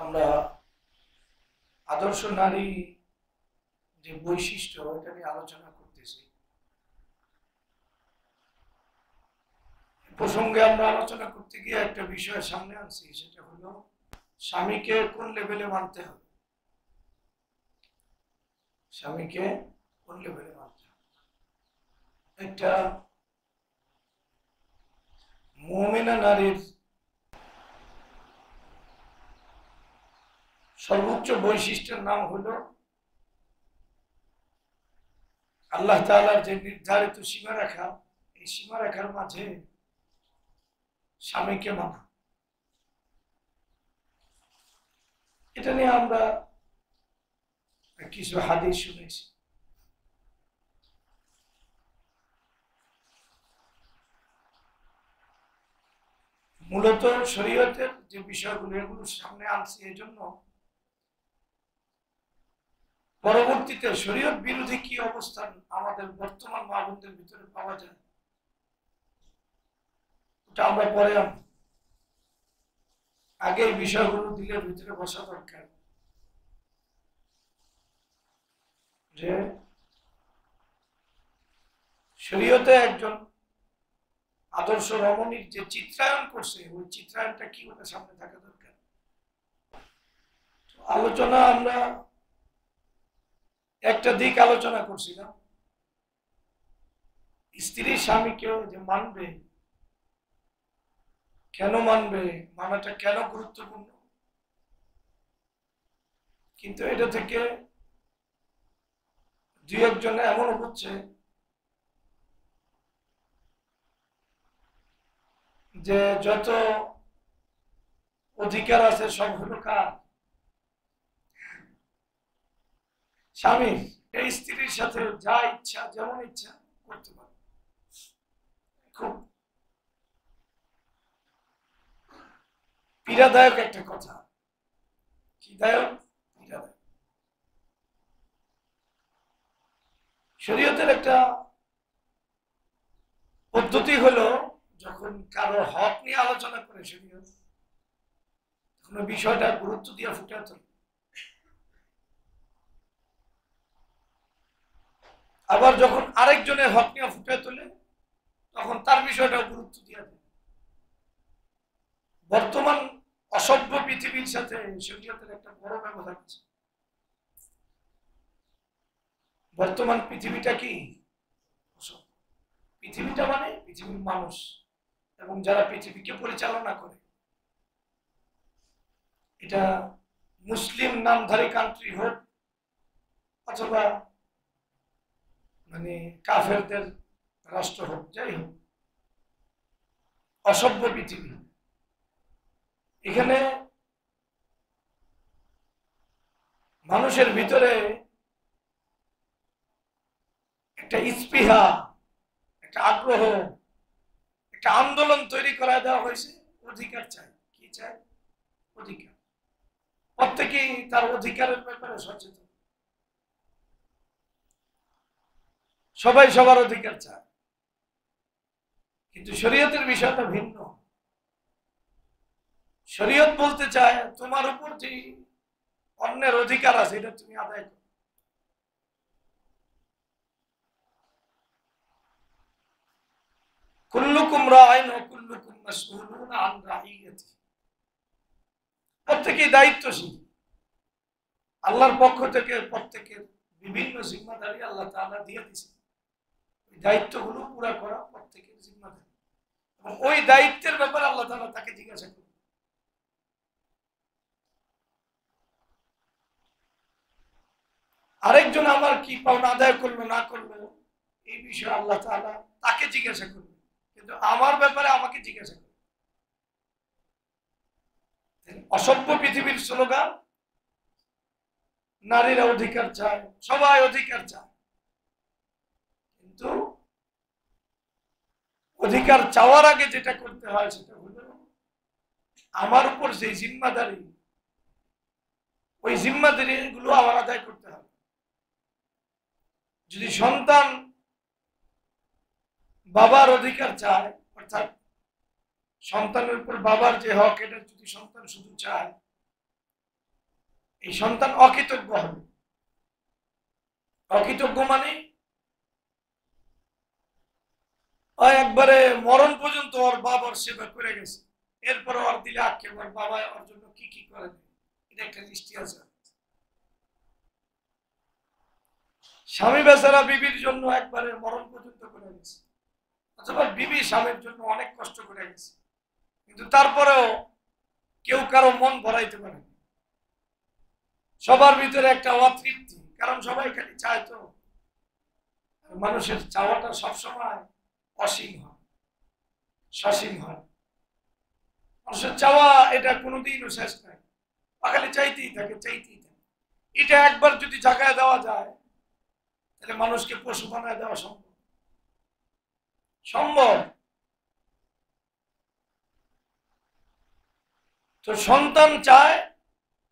আমরা আদর্শ নারী যে বৈশিষ্ট্য এটা নিয়ে আলোচনা করতেছি। প্রসঙ্গে আমরা আলোচনা করতে গিয়ে একটা বিষয় সামনে আনছি, সেটা হলো স্বামীকে কোন লেভেলে মানতে হবে। স্বামীকে কোন লেভেলে মানতে হবে। একটা মুমিনা নারীর সর্বোচ্চ বৈশিষ্ট্যের নাম হলো আল্লাহ তাআলার যে নির্ধারিত সীমারেখা, এই সীমারেখার মাঝে স্বামীকে মানা। এটা নিয়ে আমরা কিছু হাদিস শুনেছি। মূলত শরীয়তের যে বিষয়গুলো এগুলো সামনে আনছি এই জন্য, পরবর্তীতে শরীয়ত বিরোধী কি অবস্থান আমাদের বর্তমান মা বোনদের ভিতরে পাওয়া যায় ওটা আমরা পরে আগে এই বিষয়গুলো দিলের ভিতরে বসা দরকার। যে শরীয়তে একজন আদর্শ রমণীর যে চিত্রায়ন করছে, ওই চিত্রায়নটা কি ওটা সামনে থাকা দরকার। আলোচনা আমরা একটা দিক আলোচনা করছিলাম, স্ত্রী স্বামীকে যে মানবে, কেন মানবে, মানাটা কেন গুরুত্বপূর্ণ। কিন্তু এটা থেকে দুই একজন এমনও হচ্ছে যে যত অধিকার আছে সব হলো কার, স্বামীর। এই স্ত্রীর সাথে যা ইচ্ছা যেমন ইচ্ছা করতে পারে। খুব পীড়াদায়ক একটা কথা। কি দায়ক? পীড়াদায়ক। শরীয়তের একটা পদ্ধতি হলো, যখন কারো হক নিয়ে আলোচনা করে শরীয়ত, তখন বিষয়টা গুরুত্ব দিয়ে ফুটে তোলে। আবার যখন আরেকজনের হক নিয়ে ফুটে তোলে, তখন তার বিষয়টা গুরুত্ব দিয়ে দেয়। বর্তমান অসভ্য পৃথিবীর সাথে শরীয়তের একটা বড় ব্যবধান আছে। বর্তমান পৃথিবীটা কি? পৃথিবীটা মানে পৃথিবীর মানুষ এবং যারা পৃথিবীকে পরিচালনা করে। এটা মুসলিম নামধারী কান্ট্রি হোক অথবা মানে কাফেরদের রাষ্ট্র হোক, যাই হোক, অসভ্য পৃথিবী। এখানে মানুষের ভিতরে একটা স্পৃহা, একটা আগ্রহ, একটা আন্দোলন তৈরি করা দেওয়া হয়েছে। অধিকার চাই। কি চাই? অধিকার। প্রত্যেকেই তার অধিকারের ব্যাপারে সচেতন। সবাই সবার অধিকার চায়। কিন্তু শরীয়তের বিষয়টা ভিন্ন। শরীয়ত বলতে চায় তোমার উপর যে অন্যের অধিকার আছে এটা তুমি আদায় করো। কুল্লুকুম রাইন ওয়া কুল্লুকুম মাসউলুন আন রাইয়াতি। প্রত্যেকেই দায়িত্বশীল। আল্লাহর পক্ষ থেকে প্রত্যেকের বিভিন্ন জিম্মাদারি আল্লাহ তাআলা দিয়ে দিয়েছেন। ওই দায়িত্বগুলো পুরো করা প্রত্যেকের জিম্মাদারি, এবং ওই দায়িত্বের ব্যাপারে আল্লাহ তাআলা তাকে জিজ্ঞাসা করবেন। আরেকজন আমার কি পাওনা আদায় করলো না করলো এই বিষয়ে আল্লাহ তাআলা তাকে জিজ্ঞাসা করবে, কিন্তু আমার ব্যাপারে আমাকে জিজ্ঞাসা করবে। অসভ্য পৃথিবীর স্লোগান, নারীরা অধিকার চায়, সবাই অধিকার চায়, কিন্তু অধিকার চাওয়ার আগে যেটা করতে হয় সেটা হলো আমার উপর যে জিম্মাদারি, ওই জিম্মাদারি গুলো আমার আদায় করতে হবে। যদি সন্তান বাবার অধিকার চায়, অর্থাৎ সন্তানের উপর বাবার যে হক, এটা যদি সন্তান শুধু চায়, এই সন্তান অকৃতজ্ঞ হবে। অকৃতজ্ঞ মানে একবারে মরণ পর্যন্ত ওর বাবার সেবা করে গেছে, এরপরে ওর দিলে আক্ষেপ ওর বাবা ওর জন্য কি কি করে, এটা একটা দৃষ্টি আছে। স্বামী বেচারা বিবির জন্য একবারে মরণ পর্যন্ত করে গেছে, অথবা বিবি স্বামীর জন্য অনেক কষ্ট করে গেছে, কিন্তু তারপরেও কেউ কারো মন ভরাইতে পারে। সবার ভিতরে একটা অতৃপ্তি, কারণ সবাই খালি চায় তো, মানুষের চাওয়াটা সবসময় অসীম হয়, সসীম হয়। মানুষের চাওয়া এটা কোনোদিনও শেষ নাই, খালি চাইতেই থাকে, চাইতেই থাকে। এটা একবার যদি জায়গায় দেওয়া যায় তাহলে মানুষকে পশু বানায় দেওয়া সম্ভব, সম্ভব। তো সন্তান চায়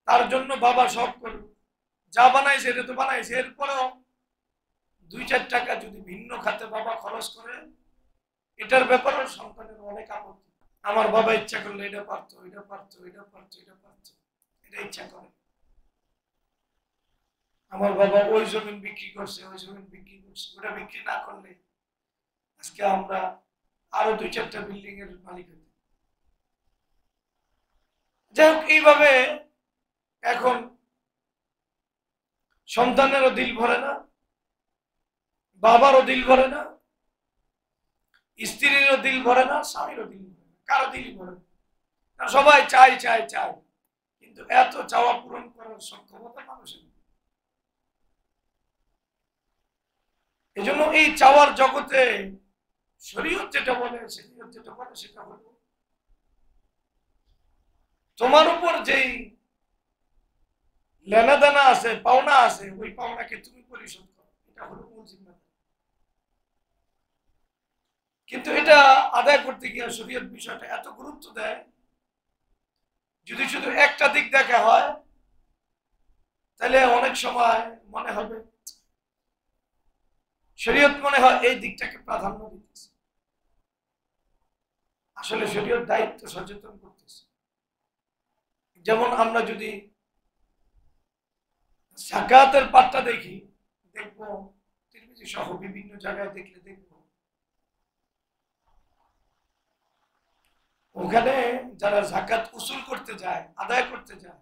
তার জন্য বাবা সব করবে, যা বানাইছে এটা তো বানাইছে, এরপরেও 2-4 টাকা যদি ভিন্ন খাতে বাবা খরচ করে, এটার ব্যাপারে সন্তানের অনেক আপত্তি। আমার বাবা ইচ্ছা করলে এটা পারতো, এটা পারতো, এটা পারতো, এটা পারতো, এটা ইচ্ছা করে। আমার বাবা ওই জমিন বিক্রি করছে, ওই জমিন বিক্রি করছে, ওটা বিক্রি না করলে আজকে আমরা আরো 2-4টা বিল্ডিং এর মালিক হইতাম। যাই হোক, এইভাবে এখন সন্তানেরও দিল ভরে না, বাবারও দিল ভরে না, স্ত্রীরও দিল ভরে না, স্বামীরও দিল ভরে না, কারো দিলই ভরে না। সবাই চাই চাই চাই, কিন্তু এত চাওয়া পূরণ করার সক্ষমতা মানুষের। এই জন্য এই চাওয়ার জগতে শরীয়ত যেটা বলে, শরীয়ত যেটা বলে সেটা হলো তোমার উপর যেই লেনাদেনা আছে, পাওনা আছে, ওই পাওনাকে তুমি পরিশোধ করো, এটা হলো মূল জিম্মাদারি। কিন্তু এটা আদায় করতে গিয়ে শরীয়ত বিষয়টা এত গুরুত্ব দেয়, যদি শুধু একটা দিক দেখা হয় তাহলে অনেক সময় মনে হবে শরীয়ত মনে হয় এই দিকটাকে প্রাধান্য দিতেছে। আসলে শরীয়ত দায়িত্ব সচেতন করতেছে। যেমন আমরা যদি যাকাতের পাঠটা দেখি, দেখবো তিরমিজি সহ বিভিন্ন জায়গায় দেখলে দেখবো ওখানে যারা যাকাত উসুল করতে যায়, আদায় করতে যায়,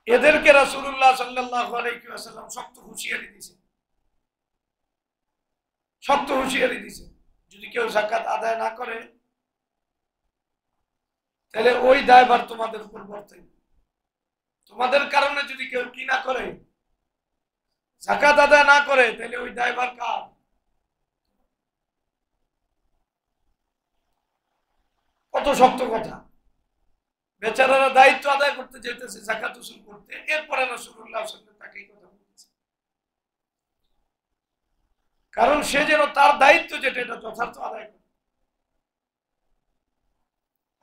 এদেরকে রাসূলুল্লাহ সাল্লাল্লাহু আলাইহি ওয়াসাল্লাম শক্ত হুঁশিয়ারি দিয়েছেন, শক্ত হুঁশিয়ারি দিয়েছেন। যদি কেউ যাকাত আদায় না করে তাহলে ওই দায়ভার তোমাদের উপর বর্তায়। তোমাদের কারণে যদি কেউ কি না করে, যাকাত আদায় না করে, তাহলে ওই দায়ভার কার? কত শক্ত কথা। বেচারারা দায়িত্ব আদায় করতে যেতেছে, যাকাত উসুল করতে, এরপরে রাসূলুল্লাহ সাল্লাল্লাহু আলাইহি ওয়াসাল্লাম তাকে এই কথা বলতেছে, কারণ সে যেন তার দায়িত্ব যেটা এটা যথার্থ আদায় করে।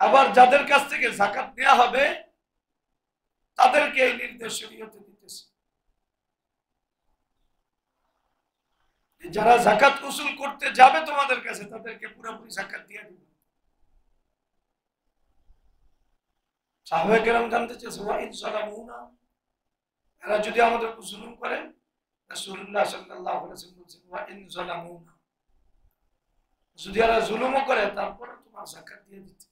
আবার যাদের কাছ থেকে যাকাত নেওয়া হবে তাদেরকে এই নির্দেশ শরীয়তে দিতেছে, যারা যাকাত উসুল করতে যাবে তোমাদের কাছে তাদেরকে পুরোপুরি যাকাত দিয়ে দিবে। সাহাবায়ে কেরাম জানতে চেয়েছে, ওয়া ইন যালামুনা, এরা যদি আমাদের উপর জুলুম করে, রাসূলুল্লাহ সাল্লাল্লাহু আলাইহি ওয়াসাল্লাম বলেছেন, ওয়া ইন যালামুনা, যদি এরা জুলুমও করে তারপরে তোমার যাকাত দিয়ে দিতে।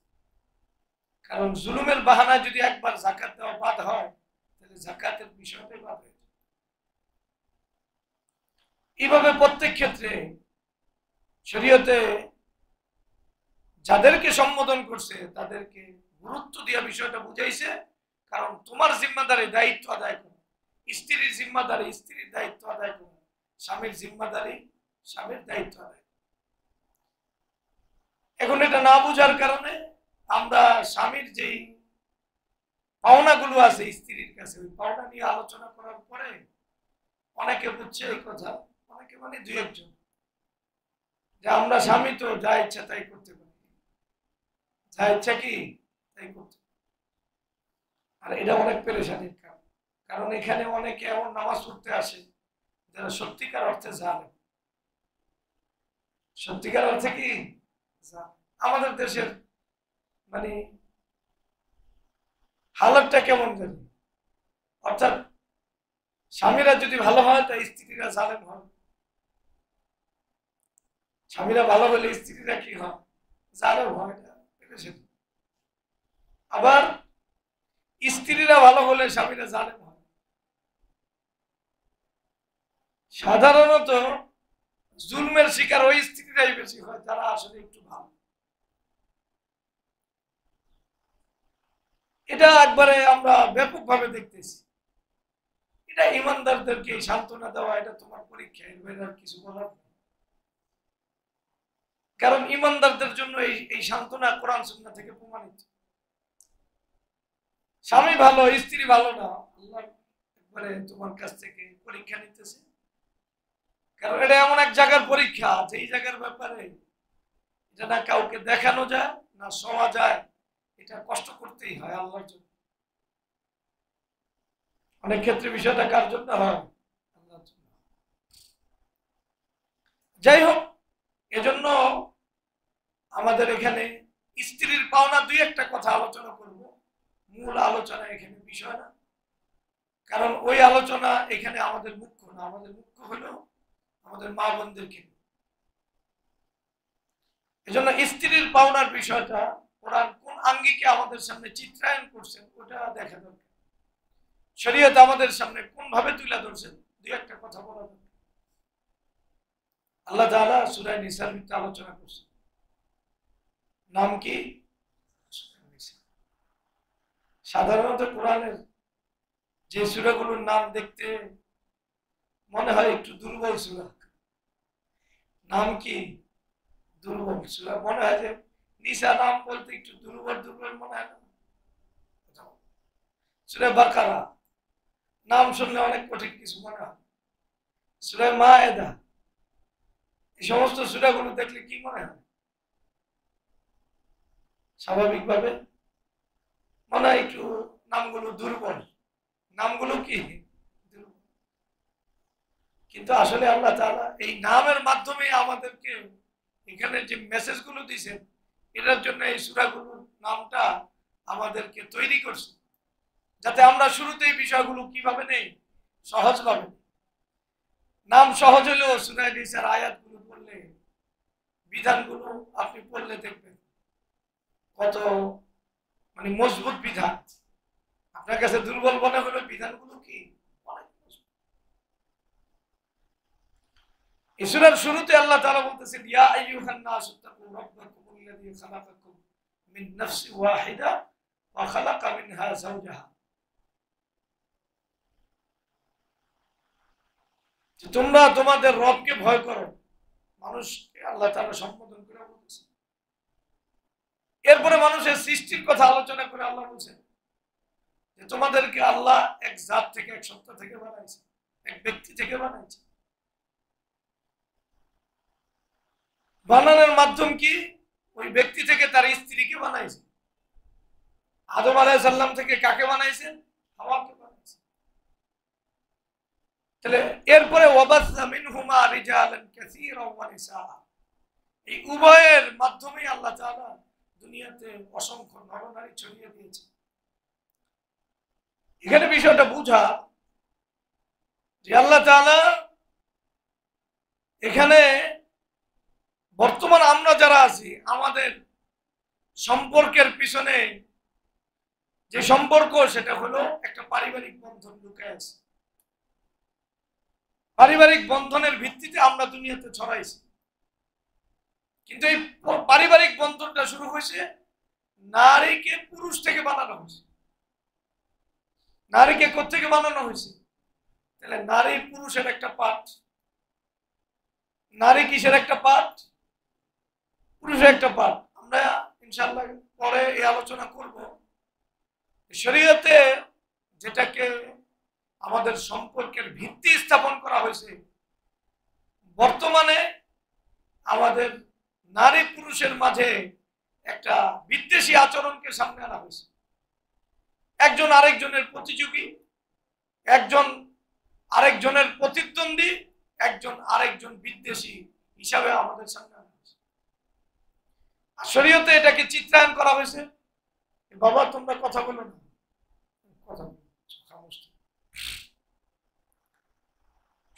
কারণ জুলুমের বাহানায় যদি একবার যাকাত দেওয়া বাদ হয় তাহলে যাকাতের বিষয়টাই বাদ হয়ে যায়। এইভাবে প্রত্যেক ক্ষেত্রে শরীয়তে যাদেরকে সম্বোধন করছে তাদেরকে গুরুত্ব দিয়া বিষয়টা বুঝাইছে, কারণ তোমার জিম্মাদারি দায়িত্ব আদায় করো, স্ত্রীর জিম্মাদারি স্ত্রীর দায়িত্ব আদায় করো, স্বামীর জিম্মাদারি স্বামীর দায়িত্ব আদায়। এখন এটা না বুঝার কারণে আমরা স্বামীর যেই পাওনাগুলো আছে স্ত্রীর কাছে, ওই পাওনা নিয়ে আলোচনা করার পরে অনেকে বুঝছে এই কথা, অনেকে মানে 2-1 জন, যে আমরা স্বামী তো যা ইচ্ছা তাই করতে পারি, যা ইচ্ছা কি তাই করতে। আর এটা অনেক পেরেশানির কারণ, কারণ এখানে অনেকে এমন নামাজ পড়তে আসে যারা সত্যিকার অর্থে জানে, সত্যিকার অর্থে কি আমাদের দেশের মানে হালাতটা কেমন জানি, অর্থাৎ স্বামীরা যদি ভালো হয় তাই স্ত্রীরা জালেম হয়, স্বামীরা ভালো হলে স্ত্রীরা কি হয়, জালেম হয় না। আবার স্ত্রীরা ভালো হলে স্বামীরা জালেম হয়। সাধারণত জুলমের শিকার ওই স্ত্রীরাই বেশি হয় যারা আসলে একটু ভালো। এটা একবারে আমরা ব্যাপকভাবে দেখতেছি। এটা ইমানদারদেরকে সান্ত্বনা দেওয়া, এটা তোমার পরীক্ষা, এর বাইরে আর কিছু বলার নেই। কারণ ইমানদারদের জন্য এই সান্ত্বনা কোরআন সুন্নাহ থেকে প্রমাণিত। স্বামী ভালো স্ত্রী ভালো না, আল্লাহ একবারে তোমার কাছ থেকে পরীক্ষা নিতেছে। কারণ এটা এমন এক জায়গার পরীক্ষা, যেই জায়গার ব্যাপারে এটা না কাউকে দেখানো যায় না শোয়া যায়, এটা কষ্ট করতেই হয় আল্লাহর জন্য। অনেক ক্ষেত্রে বিষয়টা কার জন্য হয়, আল্লাহর জন্য। যাই হোক, এজন্য আমাদের এখানে স্ত্রীর পাওনা দুই একটা কথা আলোচনা করব, মূল আলোচনা এখানে বিষয় না। কারণ ওই আলোচনা এখানে আমাদের মুখ্য না, আমাদের মুখ্য হলো আমাদের মা বোনদেরকে। এজন্য স্ত্রীর পাওনার বিষয়টা কোরআন কোন আঙ্গিকে আমাদের সামনে চিত্রায়ন করছেন ওটা দেখা দরকার। শরীয়ত আমাদের সামনে কোন ভাবে তুলে ধরছেন দুই একটা কথা বলা দরকার। আল্লাহ তাআলা সূরা নিসার ভিতরে আলোচনা করছেন, নাম কি? সাধারণত কোরআনের যে সূরাগুলোর নাম দেখতে মনে হয় একটু দুর্বল সূরা, নাম কি? দুর্বল সূরা মনে হয়, যে নিসা নাম বলতে একটু দুর্বল দুর্বল মনে হয় না? সূরা বাকারা নাম শুনলে অনেক কঠিন কিছু মনে হয়। সূরা মায়েদা, এই সমস্ত সূরাগুলো দেখলে কি মনে হয়? স্বাভাবিকভাবে মনে হয় একটু নামগুলো দুর্বল, নামগুলো কি দুর্বল। কিন্তু আসলে আল্লাহ তাআলা এই নামের মাধ্যমে আমাদেরকে এখানে যে মেসেজগুলো দিয়েছেন, এটার জন্য এই সূরাগুলোর নামটা আমাদেরকে তৈরি করছে, যাতে আমরা শুরুতেই বিষয়গুলো কিভাবে নেই, সহজভাবে। নাম সহজ হলেও সূরা নিসার আয়াতগুলো পড়লে, বিধানগুলো আপনি পড়লে দেখবেন কত মানে মজবুত বিধান। আপনার কাছে দুর্বল মনে হলো বিধানগুলো কি অনেক মজবুত। এই সূরার শুরুতে আল্লাহ তাআলা বলতেছেন, ইয়া আইয়ুহান নাসু তাকু রাব্বাকুমুল্লাযী খালাকাকুম মিন নাফসিন ওয়াহিদা ওয়া খালাকা মিনহা যাওজাহা। তোমরা তোমাদের রবকে ভয় করো। মানুষকে আল্লাহ তাআলা সম্বোধন করে বলতেছেন। এরপরে মানুষের সৃষ্টির কথা আলোচনা করে আল্লাহ বলছেন যে তোমাদেরকে আল্লাহ এক জাত থেকে, এক সত্তা থেকে বানাইছে, এক ব্যক্তি থেকে বানাইছে। বানানোর মাধ্যম কি? ওই ব্যক্তি থেকে তার স্ত্রীকে বানাইছে। আদম আলাইহিস সালাম থেকে কাকে বানাইছেন? হাওয়াকে বানাইছেন। তাহলে এরপরে ওয়াবাসা মিনহুমা রিজালান কাসীরা ওয়া নিসা, এই উভয়ের মাধ্যমে আল্লাহ তাআলা দুনিয়াতে অসংখ্য নরনারী ছড়িয়ে দিয়েছে। এখানে বিষয়টা বুঝা যে আল্লাহ তাআলা এখানে বর্তমান আমরা যারা আছি, আমাদের সম্পর্কের পিছনে যে সম্পর্ক, সেটা হলো একটা পারিবারিক বন্ধন লুকায় আছে। পারিবারিক বন্ধনের ভিত্তিতে আমরা দুনিয়াতে ছড়াইছি। কিন্তু এই পারিবারিক বন্ধনটা শুরু হয়েছে নারীকে পুরুষ থেকে বানানো হয়েছে। নারীকে কোত্থেকে বানানো হয়েছে? তাহলে নারী পুরুষের একটা পার্ট। নারী কিসের একটা পার্ট? পুরুষের একটা পার্ট। আমরা ইনশাআল্লাহ পরে এই আলোচনা করব। শরীয়তে যেটাকে আমাদের সম্পর্কের ভিত্তি স্থাপন করা হয়েছে, বর্তমানে আমাদের নারী পুরুষের মাঝে একটা বিদ্বেষী আচরণকে সামনে আনা হয়েছে। একজন আরেকজনের প্রতিযোগী, একজন আরেকজনের প্রতিদ্বন্দ্বী, একজন আরেকজন বিদ্বেষী হিসাবে আমাদের সামনে আনা হয়েছে। আর শরীয়তে এটাকে চিত্রায়ন করা হয়েছে, বাবা তোমরা কথা বলো না, কথা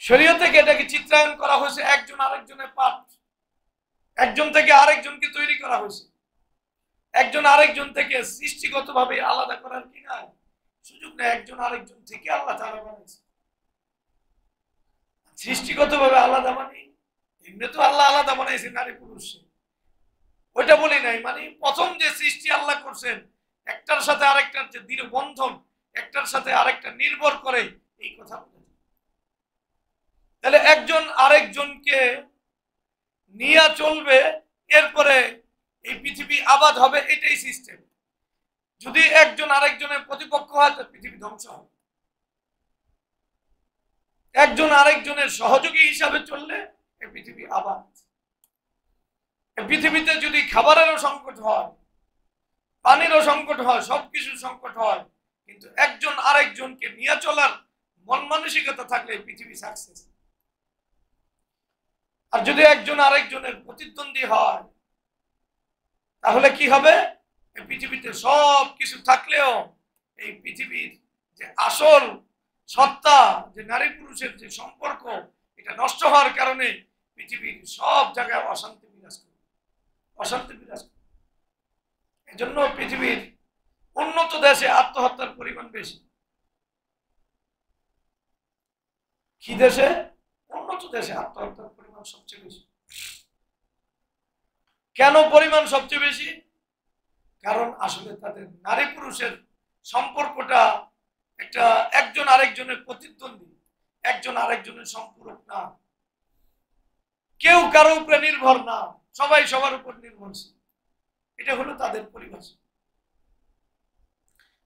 শরীয়ত থেকে এটাকে চিত্রায়ন করা হয়েছে একজন আরেকজনের পার্ট, একজন থেকে আরেকজনকে তৈরি করা হয়েছে, একজন আরেকজন থেকে সৃষ্টিগতভাবে আলাদা করার কি না সুযোগ নেই, একজন আরেকজন থেকে আল্লাহ তাআলা বানাইছে। সৃষ্টিগতভাবে আলাদা মানে এমনি তো আল্লাহ আলাদা বানাইছে নারী পুরুষ, ওইটা বলি নাই, মানে প্রথম যে সৃষ্টি আল্লাহ করছেন একটার সাথে আরেকটার যে দৃঢ় বন্ধন, একটার সাথে আরেকটা নির্ভর করে, এই কথা বলে। তাহলে একজন আরেকজনকে নিয়ে চলবে, এরপরে এই পৃথিবী আবাদ হবে, এটাই সিস্টেম। যদি একজন আরেকজনের প্রতিপক্ষ হয় তো পৃথিবী ধ্বংস হবে। একজন আরেকজনের সহযোগী হিসাবে চললে এই পৃথিবী আবাদ। পৃথিবীতে যদি খাবারেরও সংকট হয়, পানিরও সংকট হয়, সবকিছুর সংকট হয়, কিন্তু একজন আরেকজনকে নিয়ে চলার মন মানসিকতা থাকলে পৃথিবী সাকসেস। আর যদি একজন আরেকজনের প্রতিদ্বন্দ্বী হয় তাহলে কি হবে? এই পৃথিবীতে সব কিছু থাকলেও এই পৃথিবীর যে আসল সত্তা, যে নারী পুরুষের যে সম্পর্ক, এটা নষ্ট হওয়ার কারণে পৃথিবীর সব জায়গায় অশান্তি বিরাজ করে, অশান্তি বিরাজ করে। এজন্য পৃথিবীর উন্নত দেশে আত্মহত্যার পরিমাণ বেশি। কি দেশে? উন্নত দেশে আত্মহত্যার পরিমাণ সবচেয়ে বেশি। কেন পরিমাণ সবচেয়ে বেশি? কারণ আসলে তাদের নারী পুরুষের সম্পর্কটা একটা একজন আরেকজনের প্রতিদ্বন্দ্বী, একজন আরেকজনের সম্পূরক না, কেউ কারো উপরে নির্ভর না, সবাই সবার উপর নির্ভরশীল। এটা হলো তাদের পরিভাষা।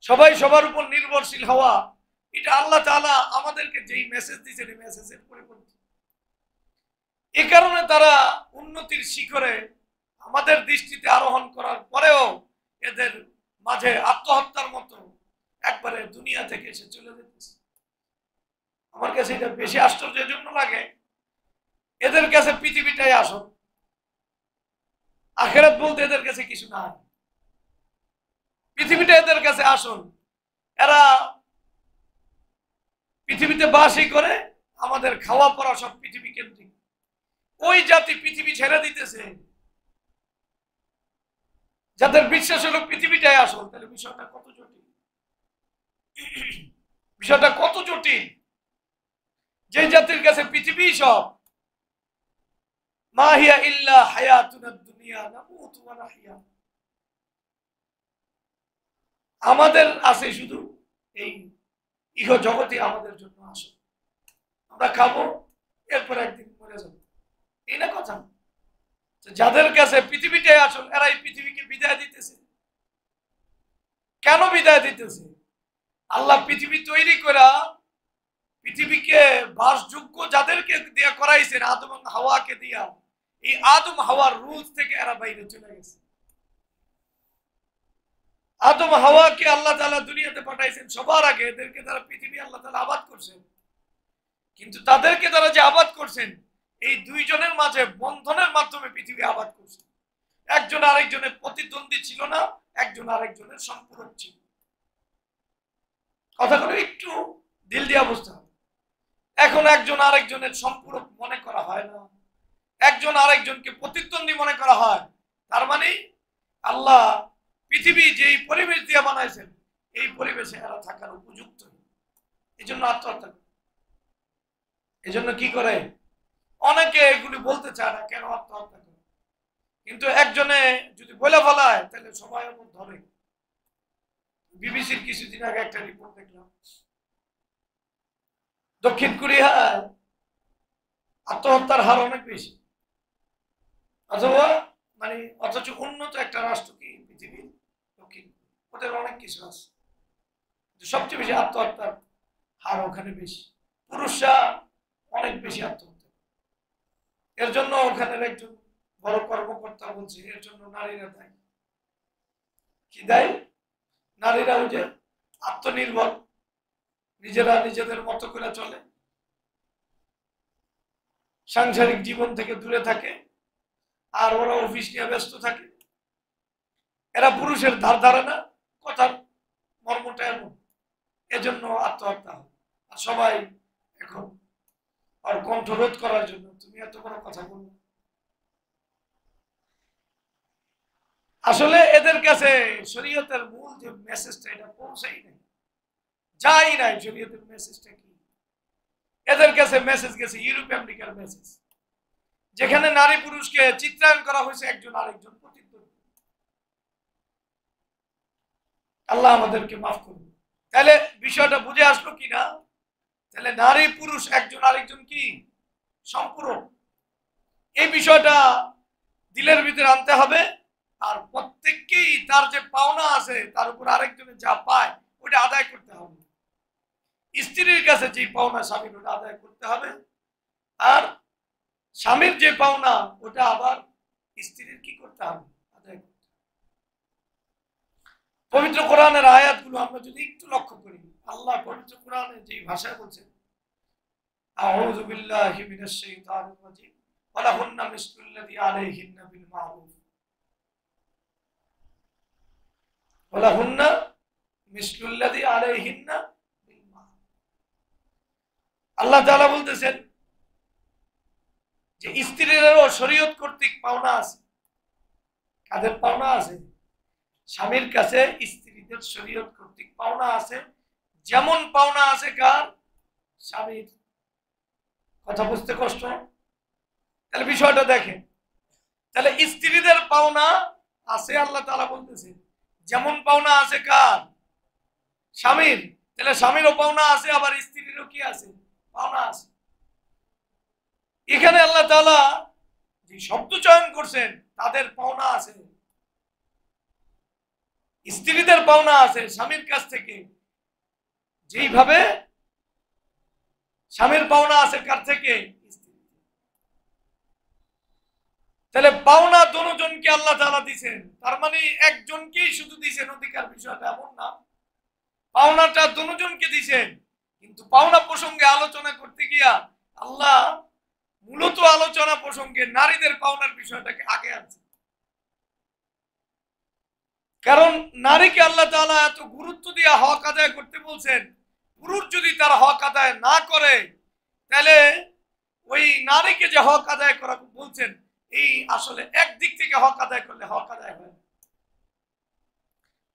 সবাই সবার উপর নির্ভরশীল হওয়া, এটা আল্লাহ তাআলা আমাদেরকে যেই মেসেজ দিয়েছেন এই মেসেজের পরিপন্থী। এ কারণে তারা উন্নতির শিখরে আমাদের দৃষ্টিতে আরোহণ করার পরেও এদের মাঝে আত্মহত্যার মতো একবারে দুনিয়া থেকে এসে চলে যেতেছে। আমার কাছে এটা বেশি আশ্চর্যের জন্য লাগে, এদের কাছে পৃথিবীটাই আসল, আখিরাত বলতে এদের কাছে কিছু না। পৃথিবীটা এদের কাছে আসল। এরা পৃথিবীতে বাসই করে, আমাদের খাওয়া পড়া সব পৃথিবী কেন্দ্রিক। ওই জাতি পৃথিবী ছেড়ে দিতেছে, যাদের বিশ্বাস হলো পৃথিবীটাই আসল। তাহলে বিষয়টা কত জটিল, বিষয়টা কত জটিল। যে জাতির কাছে পৃথিবী সব, মা হিয়া ইল্লা হায়াতুনা দুনিয়া নামুতু ওয়া নাহইয়া, আমাদের আছে শুধু এই ইহ জগতে আমাদের জন্য আসল, আমরা খাবো এরপর একদিন মরে যাবো, এই না কথা। যাদের কাছে পৃথিবীটাই আসল, এরা এই পৃথিবীকে বিদায় দিতেছে। কেন বিদায় দিতেছে? আল্লাহ পৃথিবী তৈরি করা, পৃথিবীকে বাসযোগ্য যাদেরকে দিয়া করাইছেন, আদম এবং হাওয়াকে দিয়া, এই আদম হাওয়ার রুলস থেকে এরা বাইরে চলে গেছে। আদম হাওয়াকে আল্লাহ তাআলা দুনিয়াতে পাঠাইছেন সবার আগে, এদেরকে তারা পৃথিবী আল্লাহ তাআলা আবাদ করছেন। কিন্তু তাদেরকে তারা যে আবাদ করছেন, এই দুইজনের মাঝে বন্ধনের মাধ্যমে পৃথিবী আবাদ করছে। একজন আরেকজনের প্রতিদ্বন্দ্বী ছিল না, একজন আরেকজনের সম্পূরক ছিল। কথাগুলো একটু দিল দিয়া বুঝতে হবে। এখন একজন আরেকজনের সম্পূরক মনে করা হয় না, একজন আরেকজনকে প্রতিদ্বন্দ্বী মনে করা হয়। তার মানে আল্লাহ পৃথিবী যেই পরিবেশ দিয়ে বানাইছেন, এই পরিবেশে এরা থাকার উপযুক্ত। এই জন্য আত্মহত্যা করে। এই জন্য কি করে? অনেকে এগুলি বলতে চায় না কেন আত্মহত্যা করে, কিন্তু একজনে যদি বলে ফেলায় তাহলে সবাই ওপর ধরে। বিবিসির কিছুদিন আগে একটা রিপোর্ট দেখলাম, দক্ষিণ কোরিয়ায় আত্মহত্যার হার অনেক বেশি, অথবা অথচ উন্নত একটা রাষ্ট্র কি পৃথিবীর দক্ষিণ, ওদের অনেক কিছু আছে, সবচেয়ে বেশি আত্মহত্যার হার ওখানে বেশি। পুরুষরা অনেক বেশি আত্মহত্যা। এর জন্য ওখানের একজন বড় কর্মকর্তা বলছে, এর জন্য নারীরা দায়ী। কি দায়ী? নারীরা ওই যে আত্মনির্ভর, নিজেরা নিজেদের মতো করে চলে, সাংসারিক জীবন থেকে দূরে থাকে, আর ওরা অফিস নিয়ে ব্যস্ত থাকে। এরা পুরুষের ধার ধারে না। কথার মর্মটা এমন। এজন্য আত্মহত্যা হয়। আর সবাই এখন আর কণ্ঠরোধ করার জন্য তুমি এত বড় কথা বলবে। আসলে এদের কাছে শরীয়তের মূল যে মেসেজটা এটা পৌঁছাই নাই, যাই নাই শরীয়তের মেসেজটা কি। এদের কাছে মেসেজ গেছে ইউরোপ আমেরিকার মেসেজ, যেখানে নারী পুরুষকে চিত্রায়ন করা হয়েছে একজন আরেকজন প্রতিদ্বন্দ্বী। আল্লাহ আমাদেরকে মাফ করুন। তাহলে বিষয়টা বুঝে আসলো কিনা? তাহলে নারী পুরুষ একজন আরেকজন কি সম্পূরক, এই বিষয়টা দিলের ভিতরে আনতে হবে। আর প্রত্যেককেই তার যে পাওনা আছে তার উপর আরেকজনের যা পায় ওটা আদায় করতে হবে। স্ত্রীর কাছে যে পাওনা স্বামীর ওটা আদায় করতে হবে, আর স্বামীর যে পাওনা ওটা আবার স্ত্রীর কি করতে হবে, আদায় করতে হবে। পবিত্র কোরআনের আয়াতগুলো আমরা যদি একটু লক্ষ্য করি, আল্লাহ পবিত্র কোরআনে যে ভাষায় বলছেন, আউযু বিল্লাহি মিনাশ শাইতানির রাজিম, ওয়ালাহুন্না মিসলুল্লাযী আলাইহিন্না বিল মা'রুফ, ওয়ালাহুন্না মিসলুল্লাযী আলাইহিন্না বিল মা'রুফ। আল্লাহ তাআলা বলতেছেন যে স্ত্রীদেরও শরীয়ত কর্তৃক পাওনা আছে। কাদের পাওনা আছে? স্বামীর কাছে স্ত্রীদের শরীয়ত কর্তৃক পাওনা আছে, যেমন পাওনা আছে কার? স্বামীর। কথা বুঝতে কষ্ট? তাহলে বিষয়টা দেখেন, তাহলে স্ত্রীদের পাওনা আছে আল্লাহ তাআলা বলতেছে, যেমন পাওনা আছে কার? স্বামীর। তাহলে স্বামীরও পাওনা আছে, আবার স্ত্রীরও কি আছে? পাওনা আছে। এখানে আল্লাহ তাআলা যে শব্দ চয়ন করছেন তাদের পাওনা আছে, স্ত্রীদের পাওনা আছে স্বামীর কাছ থেকে, যেইভাবে স্বামীর পাওনা আছে কার থেকে? তাহলে পাওনা দুজনকে আল্লাহ তাআলা দিয়েছেন, তার মানে একজনকেই শুধু দিয়েছেন অধিকার, বিষয়টা এমন না। পাওনাটা দুজনকে দিয়েছেন, কিন্তু পাওনা প্রসঙ্গে আলোচনা করতে গিয়া আল্লাহ মূলত আলোচনা প্রসঙ্গে নারীদের পাওনার বিষয়টাকে আগে আনছে। কারণ নারীকে আল্লাহ তাআলা এত গুরুত্ব দিয়ে হক আদায় করতে বলছেন, পুরুষ যদি তার হক আদায় না করে তাহলে ওই নারীকে যে হক আদায় করা বলছেন, এই আসলে একদিক থেকে হক আদায় করলে হক আদায় হয় না,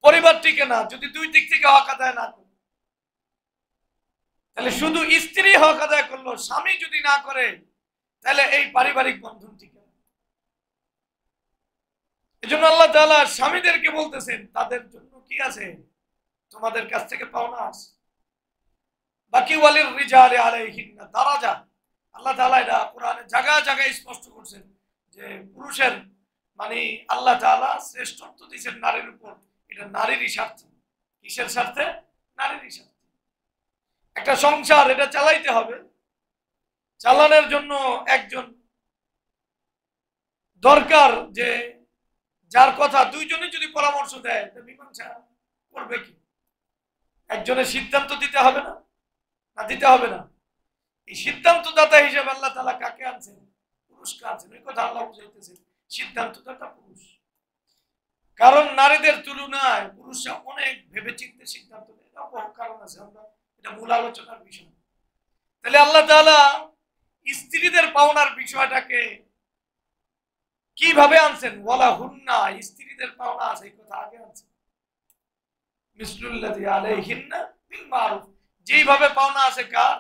পরিবার টিকে না যদি দুই দিক থেকে হক আদায় না করে। তাহলে শুধু স্ত্রী হক আদায় করলো, স্বামী যদি না করে তাহলে এই পারিবারিক বন্ধন টিকে না। এজন্য আল্লাহ তাআলা স্বামীদেরকে বলতেছেন তাদের জন্য কি আছে? তোমাদের কাছ থেকে পাওনা আছে। বাকি ওয়ালির রিজালি আলাইহিন্না দারাজা, আল্লাহ তাআলা এটা কোরআনে জায়গায় জায়গায় স্পষ্ট করছেন যে পুরুষের মানে আল্লাহ তাআলা শ্রেষ্ঠত্ব দিয়েছেন নারীর উপর। এটা নারীরই স্বার্থে। কিসের স্বার্থে? নারীরই স্বার্থে। একটা সংসার এটা চালাইতে হবে, চালানোর জন্য একজন দরকার যে যার কথা দুইজনে যদি পরামর্শ দেয় মীমাংসা করবে কি? একজনের সিদ্ধান্ত দিতে হবে না? না দিতে হবে না? এই সিদ্ধান্তদাতা হিসেবে আল্লাহ তাআলা কাকে আনছেন? পুরুষকে আনছেন। এই কথা আল্লাহ বুঝাইতেছেন, সিদ্ধান্তদাতা পুরুষ। কারণ নারীদের তুলনায় পুরুষরা অনেক ভেবেচিন্তে সিদ্ধান্ত নেয়, এটা বহু কারণ আছে, আমরা এটা মূল আলোচনার বিষয়। তাহলে আল্লাহ তাআলা স্ত্রীদের পাওনার বিষয়টাকে কিভাবে আনছেন? ওয়ালা হুন্না, স্ত্রীদের পাওনা আছে এই কথা আগে আনছেন। মিসলুল্লাযী আলাইহিন্না বিল মারুফ, যেইভাবে পাওনা আছে কার?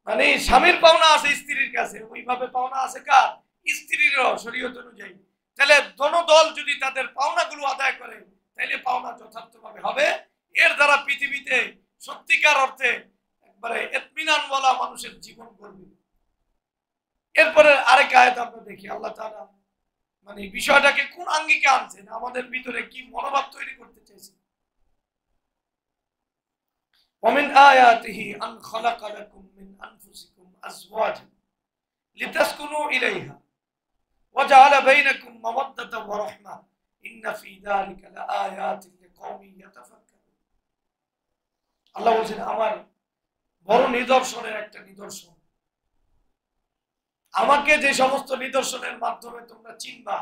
মানে স্বামীর পাওনা আছে স্ত্রীর কাছে, ওইভাবে পাওনা আছে কার? স্ত্রীরও শরীয়ত অনুযায়ী। তাহলে দোনো দল যদি তাদের পাওনাগুলো আদায় করে তাহলে পাওনা যথার্থভাবে হবে। এর দ্বারা পৃথিবীতে সত্যিকার অর্থে একবারে ইতমিনানওয়ালা মানুষের জীবন গড়বে। এরপরে আরেক আয়াত আমরা দেখি, আল্লাহ তাআলা মানে বিষয়টাকে কোন আঙ্গিকে আনছেন, আমাদের ভিতরে কি মনোভাব তৈরি করতে চাইছেন। ومن آياته أن خلق لكم من أنفسكم أزواجا لتسكنوا إليها وجعل بينكم مودة ورحمة إن في ذلك لآيات لقوم يتفكرون। আল্লাহ বলেন আমার বড় নিদর্শনের একটা নিদর্শন, আমাকে যে সমস্ত নিদর্শনের মাধ্যমে তোমরা চিনবা,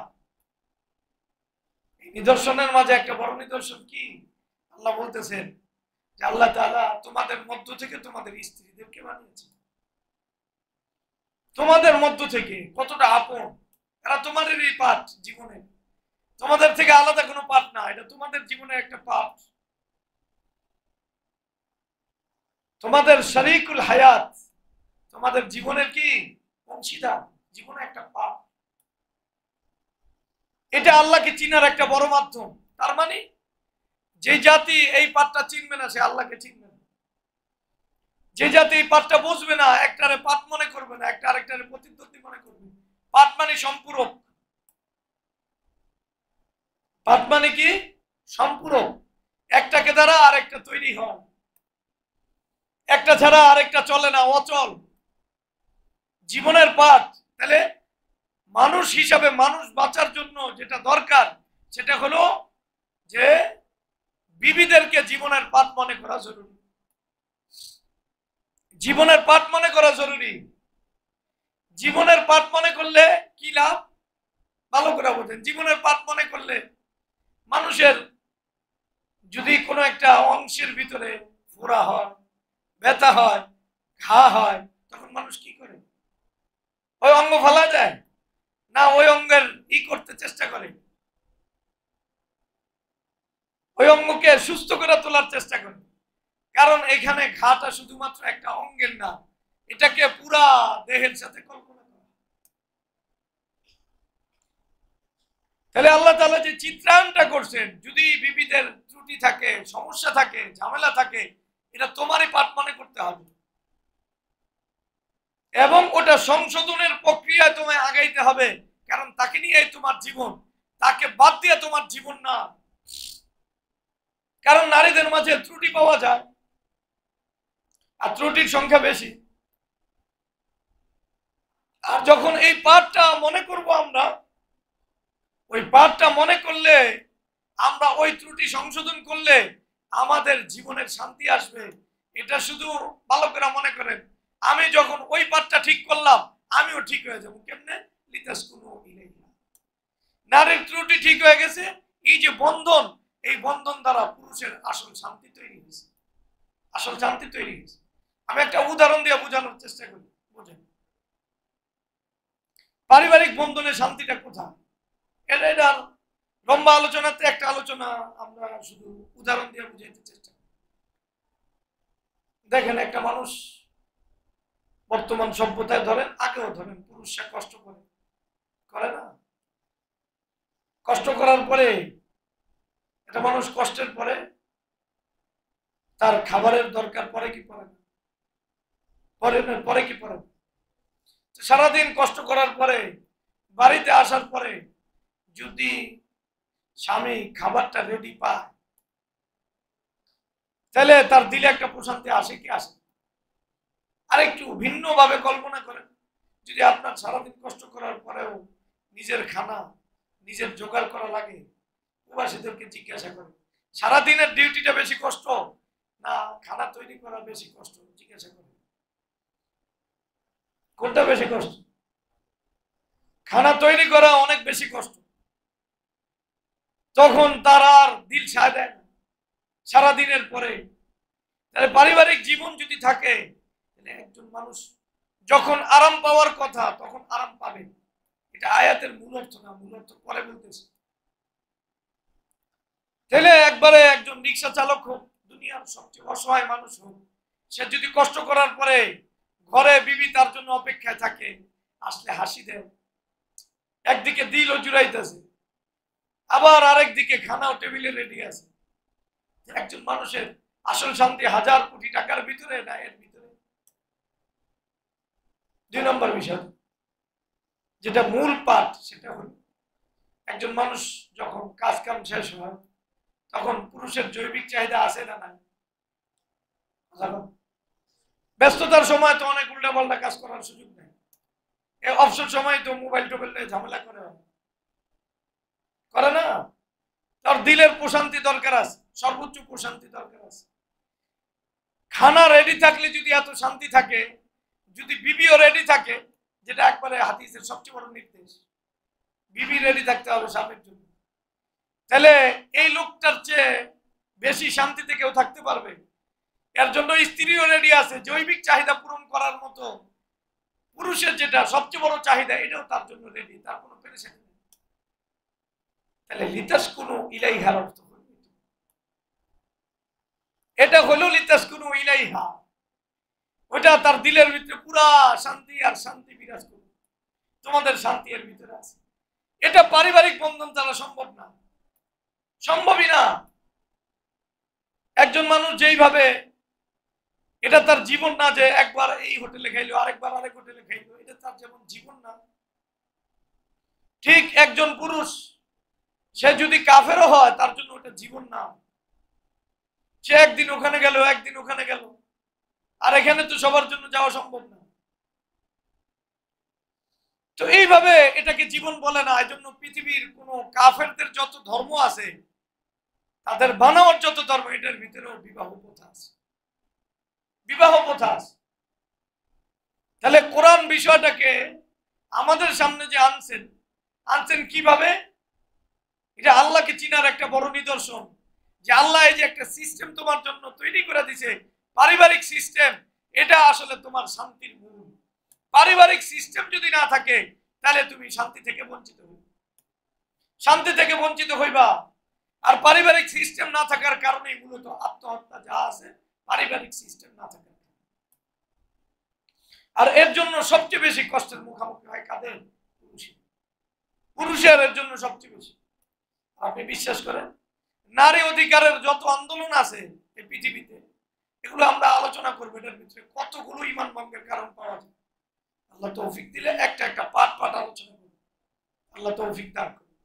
এই নিদর্শনের মাঝে একটা বড় নিদর্শন কি? আল্লাহ বলতেছেন যে আল্লাহ তাআলা তোমাদের মধ্য থেকে তোমাদের স্ত্রীদেরকে বানিয়েছেন, তোমাদের মধ্য থেকে। কতটা আপন এরা, তোমাদেরই পার্ট জীবনে, তোমাদের থেকে আলাদা কোনো পার্ট না, এটা তোমাদের জীবনের একটা পার্ট, তোমাদের শরীকুল হায়াত, তোমাদের জীবনের কি অংশীদার, জীবনে একটা পার্ট। এটা আল্লাহকে চিনার একটা বড় মাধ্যম। তার মানে যে জাতি এই পাঠটা চিনবে না সে আল্লাহকে চিনবে না। যে জাতি এই পাঠটা বুঝবে না, একটারে পাঠ মনে করবে না, একটা আরেকটারে প্রতিদ্বন্দ্বী মনে করবে। পাঠ মানে সম্পূরক। পাঠ মানে কি সম্পূরক, একটাকে দ্বারা আরেকটা তৈরি হয়, একটা ছাড়া আরেকটা চলে না, অচল জীবনের পাঠ। তাহলে মানুষ হিসাবে মানুষ বাঁচার জন্য যেটা দরকার সেটা হলো যে বিবিদেরকে জীবনের পাঠ মনে করা জরুরি, জীবনের পাঠ মনে করা জরুরি। জীবনের পাঠ মনে করলে কি লাভ, ভালো করে বোঝেন। জীবনের পাঠ মনে করলে মানুষের যদি কোনো একটা অংশের ভিতরে ফোড়া হয়, ব্যথা হয়, ঘা হয়, তখন মানুষ কি করে? ওই অঙ্গ ফেলা যায় না, ওই অঙ্গের করতে চেষ্টা করে, ওই অঙ্গকে সুস্থ করে তোলার চেষ্টা করে। কারণ এখানে ঘাটা শুধুমাত্র একটা অঙ্গের না, এটাকে পুরা দেহের সাথে কল্পনা করা। তাহলে আল্লাহ তাআলা যে চিত্রায়নটা করছেন, যদি বিবিদের ত্রুটি থাকে, সমস্যা থাকে, ঝামেলা থাকে, এটা তোমারই পাঠ মনে করতে হবে এবং ওটা সংশোধনের প্রক্রিয়ায় তোমায় আগাইতে হবে। কারণ তাকে নিয়ে তোমার জীবন, তাকে বাদ দিয়ে তোমার জীবন না। কারণ নারীদের মাঝে ত্রুটি পাওয়া যায় আর ত্রুটির সংখ্যা বেশি। আর যখন এই পাঠটা মনে করব আমরা, ওই পাঠটা মনে করলে, আমরা ওই ত্রুটি সংশোধন করলে আমাদের জীবনের শান্তি আসবে। এটা শুধু ভালো করে মনে করেন, আমি যখন ওই পাঠটা ঠিক করলাম আমিও ঠিক হয়ে যাবো। কেমনে? লিতাসকুনু ইলাইহা। নারীর ত্রুটি ঠিক হয়ে গেছে, এই যে বন্ধন, এই বন্ধন দ্বারা পুরুষের আসল শান্তি তৈরি হয়েছে, আসল শান্তি তৈরি হয়েছে। আমি একটা উদাহরণ দিয়ে বোঝানোর চেষ্টা করি, বুঝেন পারিবারিক বন্ধনের শান্তিটা কোথায়। এটা লম্বা আলোচনাতে একটা আলোচনা, আমরা শুধু উদাহরণ দিয়ে বুঝাইতে চেষ্টা করি। দেখেন একটা মানুষ বর্তমান সভ্যতায় ধরেন, আগেও ধরেন, পুরুষরা কষ্ট করে না? কষ্ট করার পরে একটা মানুষ কষ্টের পরে তার খাবারের দরকার পরে কি পরে না? পরে কি পরে? সারাদিন কষ্ট করার পরে বাড়িতে আসার পরে যদি স্বামী খাবারটা রেডি পায়, তাহলে তার দিলে একটা প্রশান্তি আসে কি আসে? আর একটু ভিন্ন ভাবে কল্পনা করেন, যদি আপনার সারাদিন কষ্ট করার পরেও নিজের খানা নিজের জোগাড় করা লাগে, প্রবাসীদেরকে জিজ্ঞাসা করেন সারাদিনের ডিউটিটা বেশি কষ্ট না খানা তৈরি করা বেশি কষ্ট? জিজ্ঞাসা করেন কোনটা বেশি কষ্ট? খানা তৈরি করা অনেক বেশি কষ্ট। তখন তার আর দিল সায় দেয় না সারাদিনের পরে। তাহলে পারিবারিক জীবন যদি থাকে, তাহলে একজন মানুষ যখন আরাম পাওয়ার কথা তখন আরাম পাবে। এটা আয়াতের মূল অর্থ না, মূল অর্থ পরে বলতেছে। তাহলে একবারে একজন রিক্সা চালক হোক, দুনিয়ার সবচেয়ে অসহায় মানুষ হোক, সে যদি কষ্ট করার পরে ঘরে বিবি তার জন্য অপেক্ষায় থাকে, আসলে হাসি দেয়, একদিকে দিলও জুড়াইতেছে, আবার আরেকদিকে খানাও টেবিলে রেডি আছে। একজন মানুষের আসল শান্তি 1000 কোটি টাকার ভিতরে না, এর ভিতরে। 2 নম্বর বিষয় যেটা মূল পাঠ, সেটা হল একজন মানুষ যখন কাজ কাম শেষ হয় তখন পুরুষের জৈবিক চাহিদা আছে না নাই? ব্যস্ততার সময় তো অনেক উল্টাপাল্টা কাজ করার সুযোগ নেই, এই অবসর সময় তো মোবাইল টোবাইল নিয়ে ঝামেলা করে না? তার দিলের প্রশান্তি দরকার আছে, সর্বোচ্চ প্রশান্তি দরকার আছে। খানা রেডি থাকলে যদি এত শান্তি থাকে, যদি বিবিও রেডি থাকে, যেটা একবারে হাদিসের সবচেয়ে বড় নির্দেশ, বিবি রেডি থাকতে হবে স্বামীর জন্য, তাহলে এই লোকটার চেয়ে বেশি শান্তিতে কেউ থাকতে পারবে? এর জন্য স্ত্রীও রেডি আছে জৈবিক চাহিদা পূরণ করার মতো। পুরুষের যেটা সবচেয়ে বড় চাহিদা এটাও তার জন্য রেডি, তার কোনো পেরেশানি নেই। তাহলে লিতাসকুনু ইলাইহার অর্থ হলো এটা হলো লিতাসকুনু ইলাইহা, ওটা তার দিলের ভিতরে পুরা শান্তি আর শান্তি বিরাজ করবে। তোমাদের শান্তি এর ভিতরে আছে। এটা পারিবারিক বন্ধন ছাড়া সম্ভব না, সম্ভবই না। একজন মানুষ যেইভাবে, এটা তার জীবন না যে একবার এই হোটেলে খাইলো আরেকবার আরেক হোটেলে খাইলো, এটা তার যেমন জীবন না। ঠিক একজন পুরুষ সে যদি কাফেরও হয় তার জন্য ওটা জীবন না। সে একদিন ওখানে গেল একদিন ওখানে গেল, আর এখানে তো সবার জন্য যাওয়া সম্ভব না। তো এইভাবে এটাকে জীবন বলে না। এজন্য পৃথিবীর কোন কাফেরদের যত ধর্ম আছে, তাদের বানাওয়ার যত ধর্ম, এটার ভিতরেও বিবাহ প্রথা আছে, বিবাহ প্রথা আছে। তাহলে কোরআন বিষয়টাকে আমাদের সামনে যে আনছেন, আনছেন কিভাবে? এটা আল্লাহকে চিনার একটা বড় নিদর্শন, যে আল্লাহ এই যে একটা সিস্টেম তোমার জন্য তৈরি করে দিছে, পারিবারিক সিস্টেম, এটা আসলে তোমার শান্তির মূল। পারিবারিক সিস্টেম যদি না থাকে তাহলে তুমি শান্তি থেকে বঞ্চিত হইবা, শান্তি থেকে বঞ্চিত হইবা। আর পারিবারিক সিস্টেম না থাকার কারণেই মূলত আত্মহত্যা যা আছে, পারিবারিক সিস্টেম না থাকার। আর এর জন্য সবচেয়ে বেশি কষ্টের মুখোমুখি হয় কাদের? পুরুষের এর জন্য সবচেয়ে বেশি। আপনি বিশ্বাস করেন, নারী অধিকারের যত আন্দোলন আছে এই পৃথিবীতে, এগুলো আমরা আলোচনা করবো, এটার ভিতরে কতগুলো ঈমান ভঙ্গের কারণ পাওয়া যায়। আল্লাহ তৌফিক দিলে একটা একটা পার্ট পার্ট আলোচনা করবো, আল্লাহ তৌফিক দান করবে।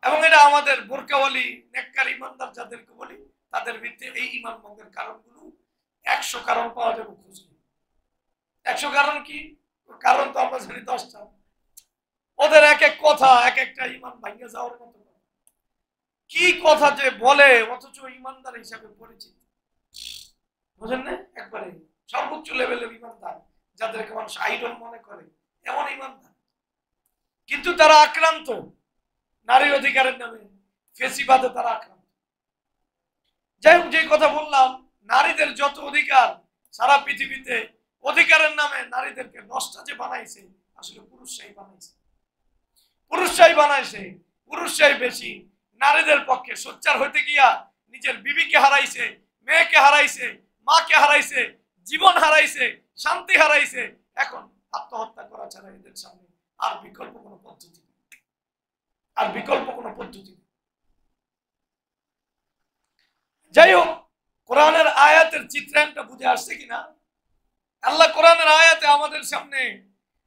এবং এটা আমাদের বোরকাওয়ালি নেককার ইমানদার যাদেরকে বলি, তাদের ভিত্তিতে এই ঈমান ভঙ্গের কারণগুলো 100 কারণ পাওয়া যাবে খুঁজলে। 100 কারণ কি? কারণ তো আমরা জানি 10টা। ওদের এক এক কথা, এক একটা ঈমান ভাঙিয়ে যাওয়ার মতো কি কথা যে বলে, অথচ ঈমানদার হিসাবে পরিচিত, বুঝেন না? একবারে সর্বোচ্চ লেভেলের ঈমানদার, যাদেরকে মানুষ আইডল মনে করে, এমন ঈমানদার, কিন্তু তারা আক্রান্ত নারীর অধিকারের নামে, ফেসিবাদে তারা আক্রান্ত। যাই হোক, যে কথা বললাম, নারীদের যত অধিকার সারা পৃথিবীতে, অধিকারের নামে নারীদেরকে নষ্ট যে বানাইছে, আসলে পুরুষরাই বানাইছে, পুরুষরাই বানাইছে, পুরুষরাই বেশি নারীদের পক্ষে সোচ্চার হইতে গিয়া নিজের বিবিকে হারাইছে, মেয়েকে হারাইছে, মাকে হারাইছে, জীবন হারাইছে, শান্তি হারাইছে। এখন আত্মহত্যা করা ছাড়া এদের সামনে আর বিকল্প কোনো পদ্ধতি নেই, আর বিকল্প কোনো পদ্ধতি নেই। যাই হোক, কোরআনের আয়াতের চিত্রায়নটা বুঝে আসছে কিনা? আল্লাহ কোরআনের আয়াতে আমাদের সামনে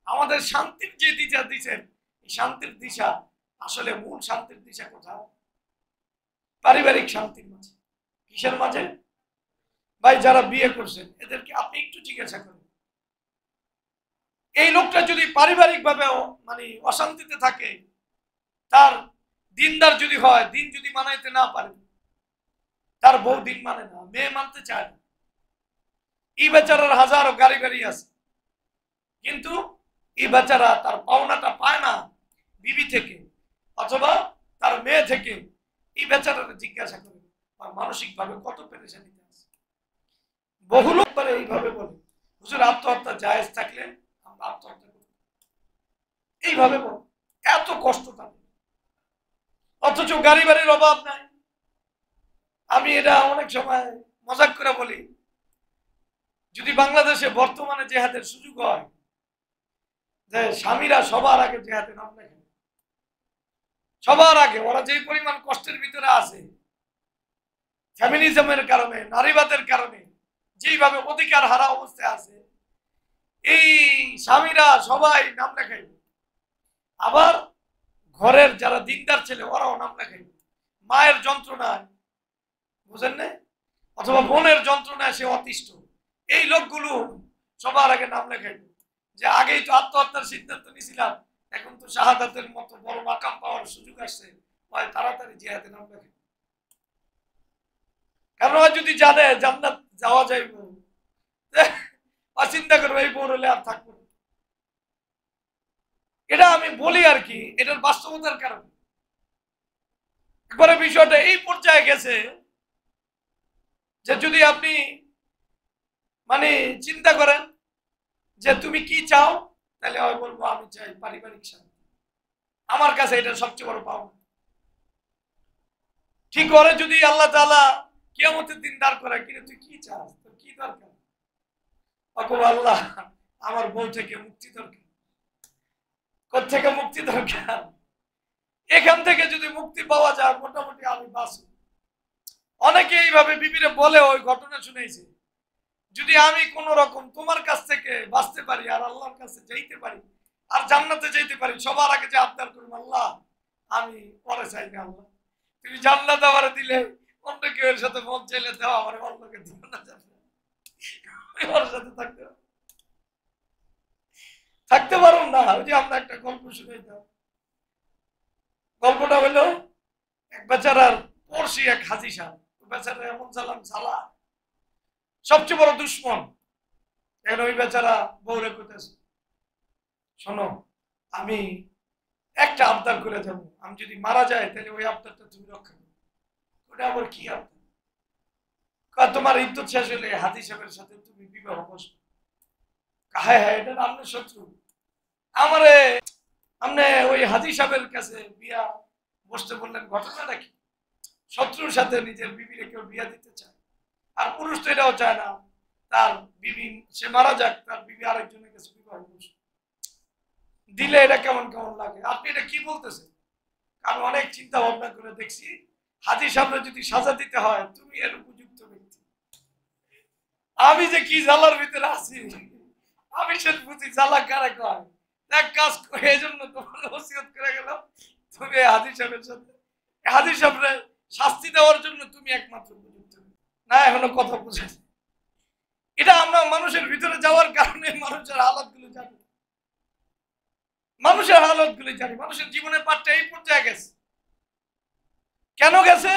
আমাদের শান্তির যে দিশা দিচ্ছেন, এই শান্তির দিশা আসলে মূল শান্তির দিশা কোথাও? পারিবারিক শান্তির মাঝে। কিসের মাঝে? ভাই যারা বিয়ে করছেন এদেরকে আপনি একটু জিজ্ঞাসা করেন, এই লোকটা যদি পারিবারিক ভাবে মানে অশান্তিতে থাকে, তার দিনদার যদি হয়, দিন যদি মানাইতে না পারে, তার বউ দিন মানে না, মেয়ে মানতে চায় না, এই বেচারার হাজারো গাড়ি বাড়ি আছে, কিন্তু এই বেচারা তার পাওনাটা পায় না বিবি থেকে অথবা তার মেয়ে থেকে। এই বেচারাকে জিজ্ঞাসা করে মানসিক ভাবে কত পেরেশানিতে আছে। বহু লোক এইভাবে বলে, হুজুর আত্মহত্যা জায়েজ থাকলে আমরা আত্মহত্যা করি, এইভাবে বল, এত কষ্ট তাদের, অথচ গাড়ি বাড়ির অভাব নাই। আমি এটা অনেক সময় মজাক করে বলি, যদি বাংলাদেশে বর্তমানে জেহাদের সুযোগ হয়, যে স্বামীরা সবার আগে জেহাদে নাম লেখেন, সবার আগে। ওরা যে পরিমাণ কষ্টের ভিতরে আছে, ফেমিনিজমের কারণে, নারীবাদের কারণে যেইভাবে অধিকার হারা অবস্থায় আছে, এই স্বামীরা সবাই নাম লেখাইবে। আবার ঘরের যারা দিনদার ছেলে ওরাও নাম লেখাইবে। মায়ের যন্ত্রণায়, বুঝেন না, অথবা বোনের যন্ত্রণায় সে অতিষ্ঠ, এই লোকগুলো সবার আগে নাম লেখাইবে, যে আগেই তো আত্মহত্যার সিদ্ধান্ত নিয়েছিলাম, এখন তো শাহাদাতের মতো বড় মাকাম পাওয়ার সুযোগ আসছে, হয় তাড়াতাড়ি জিহাদে নাম লেখে। কারণ যদি জানে জান্নাত যাওয়া যাইব, চিন্তা করবো এই বোর হলে আর থাকবো না। এটা আমি বলি আর কি, এটার বাস্তবতার কারণে। একবারে বিষয়টা এই পর্যায়ে গেছে, যে যদি আপনি মানে চিন্তা করেন যে তুমি কি চাও, তাহলে আমি বলবো আমি চাই পারিবারিক শান্তি। আমার কাছে এটা সবচেয়ে বড় পাওনা। ঠিক করে যদি আল্লাহ তাআলা কিয়ামতের দিন দাঁড় করায়, কিরে তুই কি চাস, তোর কি দরকার? আল্লাহ আমার বউ থেকে মুক্তি দরকার। কোত্থেকে মুক্তি দরকার? এখান থেকে যদি মুক্তি পাওয়া যায় মোটামুটি আমি বাঁচি। অনেকে এইভাবে বিবিরে বলে, ওই ঘটনা শুনেছি, যদি আমি কোন রকম তোমার কাছ থেকে বাঁচতে পারি আর আল্লাহর কাছে যাইতে পারি আর জান্নাতে যাইতে পারি, সবার আগে যে আবদার করব, আল্লাহ আমি পরে চাই না, আল্লাহ তুমি জান্নাত আমারে দিলে অন্য কেউ এর সাথে মন চাইলে দেওয়া, আমার অন্যকে দিও না, ওর সাথে থাকতে পারো না। ওই যে আমরা একটা গল্প শুনেছিলাম, গল্পটা হলো এক বেচারার পড়শি এক হাজি সাহেব। বেচারা এমন চালান চালা, সবচেয়ে বড় দুশ্মন। এখন ওই বেচারা বউরে কইতেছে, শোনো আমি একটা আবদার করে যাবো, আমি যদি মারা যায় তাহলে ওই আবদারটা তুমি রক্ষা করো। ওটা আবার কি আবদার? তোমার ইদ্যত শেষ হলে হাজি সাহেবের সাথে তুমি বিবাহ বসো। হ্যাঁ হ্যাঁ, এটা আপনার শত্রু, আমারে আপনি ওই হাজি সাহেবের কাছে বিয়া বসতে বললেন, ঘটনাটা কি? শত্রুর সাথে নিজের বিবিরে কেউ বিয়া দিতে চায়, আর পুরুষ তো এটাও চায় না তার বিবি সে মারা যাক, তার বিবি আরেকজনের কাছে বিবাহ বসে দিলে এটা কেমন কেমন লাগে। আপনি এটা কি বলতেছেন? আমি অনেক চিন্তা ভাবনা করে দেখছি, হাজি সাহেবরা যদি সাজা দিতে হয় তুমি এর উপযুক্ত ব্যক্তি। আমি যে কি জ্বালার ভিতরে আছি, আমি সে বুঝি জ্বালা কারে কয়। এক কাজ করে এই জন্য তোমার ওসিয়ত করে গেলাম, তুমি হাজি সাহেবের সাথে হাজি সাহেবরে শাস্তি দেওয়ার জন্য তুমি একমাত্র উপযুক্ত না। এখনো কথা বুঝে, এটা আমরা মানুষের ভিতরে যাওয়ার কারণে মানুষের হালত গুলো জানি, মানুষের হালত গুলো জানি। মানুষের জীবনের পাঠটা এই পর্যায়ে গেছে। কেন গেছে?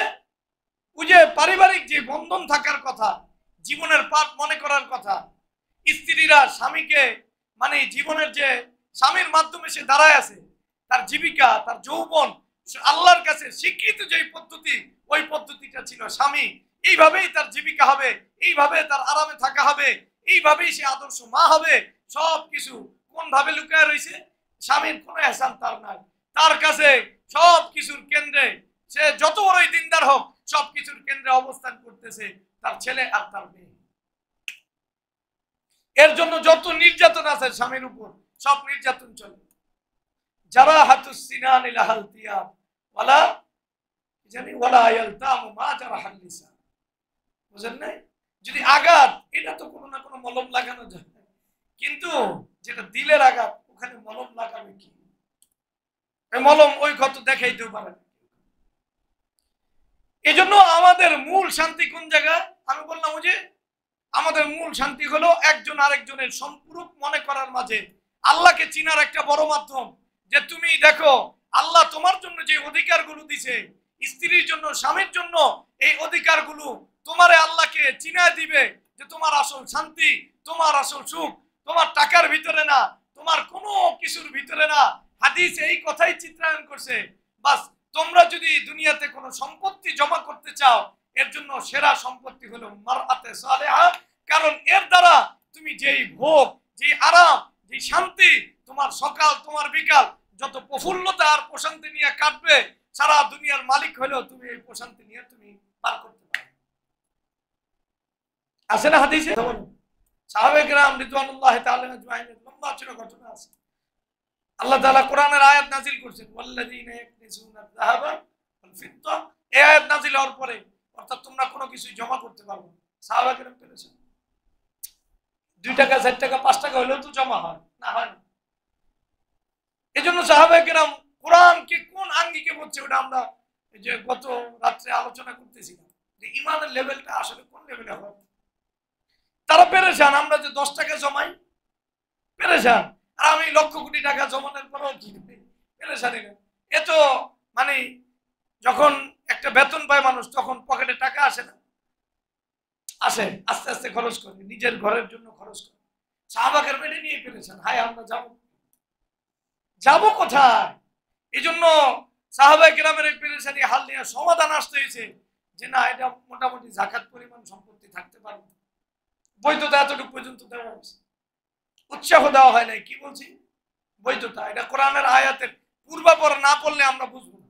ওই যে পারিবারিক যে বন্ধন থাকার কথা, জীবনের পাঠ মনে করার কথা, স্ত্রীরা স্বামীকে মানে জীবনের যে স্বামীর মাধ্যমে সে দাঁড়ায় আছে, তার জীবিকা, তার যৌবন আল্লাহর কাছে স্বীকৃত যে পদ্ধতি, ওই পদ্ধতিটা ছিল স্বামী এইভাবেই তার জীবিকা হবে, এইভাবে তার আরামে থাকা হবে, এইভাবেই সে আদর্শ মা হবে। সবকিছু কোন ভাবে লুকায় রয়েছে? স্বামীর কোনো এহসান তার নাই, তার কাছে সবকিছুর কেন্দ্রে সে যত বড়ই দিনদার হোক, সবকিছুর কেন্দ্রে অবস্থান করতেছে তার ছেলে আর তার মেয়ে। এর জন্য যত নির্যাতন আছে স্বামীর উপর, সব নির্যাতন চলে। যারা হাতুস সিনান ইলাহাল তিয়াব ওয়ালা জানি ওয়ালা ইয়ালতামু মা জারাহাল লিসান। বুঝেন না? যদি আঘাত, এটা তো কোনো না কোনো মলম লাগানো যায়, কিন্তু যেটা দিলের আঘাত, ওখানে মলম লাগাবে কি? এই মলম ওই ক্ষত দেখাইতেও পারে না। এই জন্য আমাদের মূল শান্তি কোন জায়গায়? আমি বললাম যে আমাদের মূল শান্তি হলো একজন আরেকজনের সম্পূরক মনে করার মাঝে আল্লাহকে চিনার একটা বড় মাধ্যম। যে তুমি দেখো আল্লাহ তোমার জন্য যে অধিকারগুলো দিছে, স্ত্রীর জন্য, স্বামীর জন্য, এই অধিকারগুলো তোমারে আল্লাহকে চিনায় দিবে যে তোমার আসল শান্তি, তোমার আসল সুখ তোমার টাকার ভিতরে না, তোমার কোনো কিছুর ভিতরে না। হাদিস এই কথাই চিত্রায়ন করছে। বাস তোমরা যদি দুনিয়াতে কোনো সম্পত্তি জমা করতে চাও, এর জন্য সেরা সম্পত্তি হলো মারআতে সালেহা। কারণ এর দ্বারা তুমি যেই ভোগ, যে আরাম, যে শান্তি, তোমার সকাল তোমার বিকাল যত প্রফুল্লতা আর প্রশান্তি নিয়ে কাটবে, সারা দুনিয়ার মালিক হলেও তুমি এই প্রশান্তি নিয়ে তুমি পার করতে পারবে। আছে না হাদিসে? সাহাবে কেরাম রিদওয়ানুল্লাহি তাআলা আজমাইনের লম্বা ছিল ঘটনা আছে। আল্লাহ তাআলা কোরআনের আয়াত নাযিল করেছেন, ওয়াল্লাযীনা ইয়াকনিজুনা আয-যাহাবা ওয়াল ফিদ্দা। এই আয়াত নাযিল হওয়ার পরে, অর্থাৎ তোমরা কোনো কিছু জমা করতে পারবে না। সাহাবা কেরাম পেরেছেন 2 টাকা 4 টাকা 5 টাকা হলেও তো জমা হয় না, হয় না? এজন্য সাহাবা কেরাম কোরআনকে কোন আঙ্গিকে বলছে, ওটা আমরা এই যে গত রাত্রে আলোচনা করতেছিলাম যে ঈমানের লেভেলটা আসলে কোন লেভেলে হবে। তারা পেরেশান, আমরা যে 10 টাকা জমাই পেরেশান, আর আমি লক্ষ কোটি টাকা জমানোর পরেও কি পেরেশানি না। এ তো মানে যখন একটা বেতন পায় মানুষ, তখন পকেটে টাকা আসে না, আসে আস্তে আস্তে খরচ করে, নিজের ঘরের জন্য খরচ করে। সাহাবাকের মেনে নিয়ে পেরেছেন, হায় আমরা যাবো কোথায়? এই জন্য সাহাবায়ে কেরামের এই পেরেশানি হাল নিয়ে সমাধান আসতে হয়েছে যে না এটা মোটামুটি যাকাত পরিমাণ সম্পত্তি থাকতে পারে, বৈধতা এতটুকু পর্যন্ত দেওয়া হয়েছে, উৎসাহ দেওয়া হয় নাই। কি বলছি? বৈধতা। এটা কোরআনের আয়াতের পূর্বাপর না পড়লে আমরা বুঝবো না।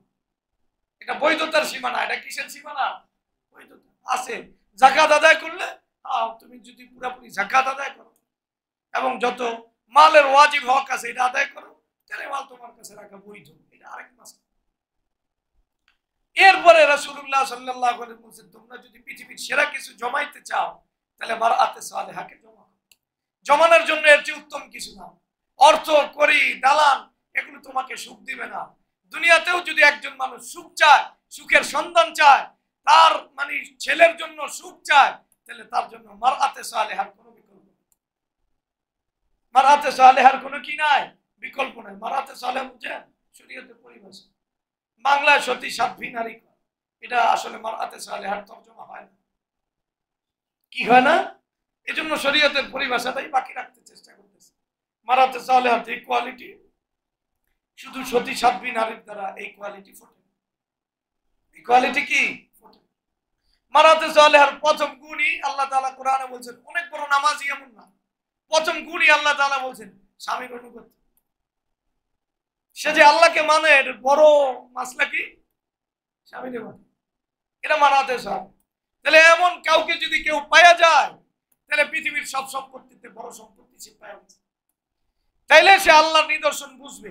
এটা বৈধতার সীমানা। এটা কিসের সীমানা? বৈধতা আছে। যাকাত আদায় করলে তুমি যদি পুরোপুরি যাকাত আদায় করো এবং যত মালের ওয়াজিব হক আছে এটা আদায় করো, তাহলে মাল তোমার কাছে রাখা বৈধ। এটা আরেক মাসলা। এরপরে রাসূলুল্লাহ সাল্লাল্লাহু আলাইহি ওয়াসাল্লাম বলেছেন, তোমরা যদি পৃথিবীর সেরা কিছু জমাইতে চাও তাহলে মারআতে সালেহাকে জমা করো। জমানোর জন্য এর চেয়ে উত্তম কিছু না। অর্থ, করি, দালান এগুলো তোমাকে সুখ দিবে না। দুনিয়াতেও যদি একজন মানুষ সুখ চায়, সুখের সন্ধান চায়, তার মানে ছেলের জন্য সুখ চায়, তাহলে তার জন্য মারআতে সালেহার কোনো বিকল্প নেই। মারআতে সালেহার কোনো কি নাই? বিকল্প নাই। মারআতে সালেহ বুঝেন? শরীয়তের পরিভাষা। বাংলায় সতী সাধ্বী নারী, এটা আসলে মারআতে সালেহার তরজমা হয় না। কি হয় না? এজন্য শরীয়তের পরিভাষাটাই বাকি রাখতে চেষ্টা করতেছে। মারআতে সালেহার যে কোয়ালিটি, শুধু সতী সাধ্বী নারীর দ্বারা এই কোয়ালিটি ফোটে। এই কোয়ালিটি কি ফোটে? মারআতে সালেহার প্রথম গুণই আল্লাহ তাআলা কোরআনে বলছেন, অনেক বড় নামাজি এমন না, প্রথম গুণই আল্লাহ তাআলা বলছেন স্বামীর অনুগত। সে যে আল্লাহকে মানে, এর বড় মাসলা কি? স্বামীকে মানে। এটা মারআতে সালেহ। তাহলে এমন কাউকে যদি কেউ পাওয়া যায়, তাহলে পৃথিবীর সব সম্পত্তিতে বড় সম্পত্তি সে পাওয়া গেছে। তাইলে সে আল্লাহর নিদর্শন বুঝবে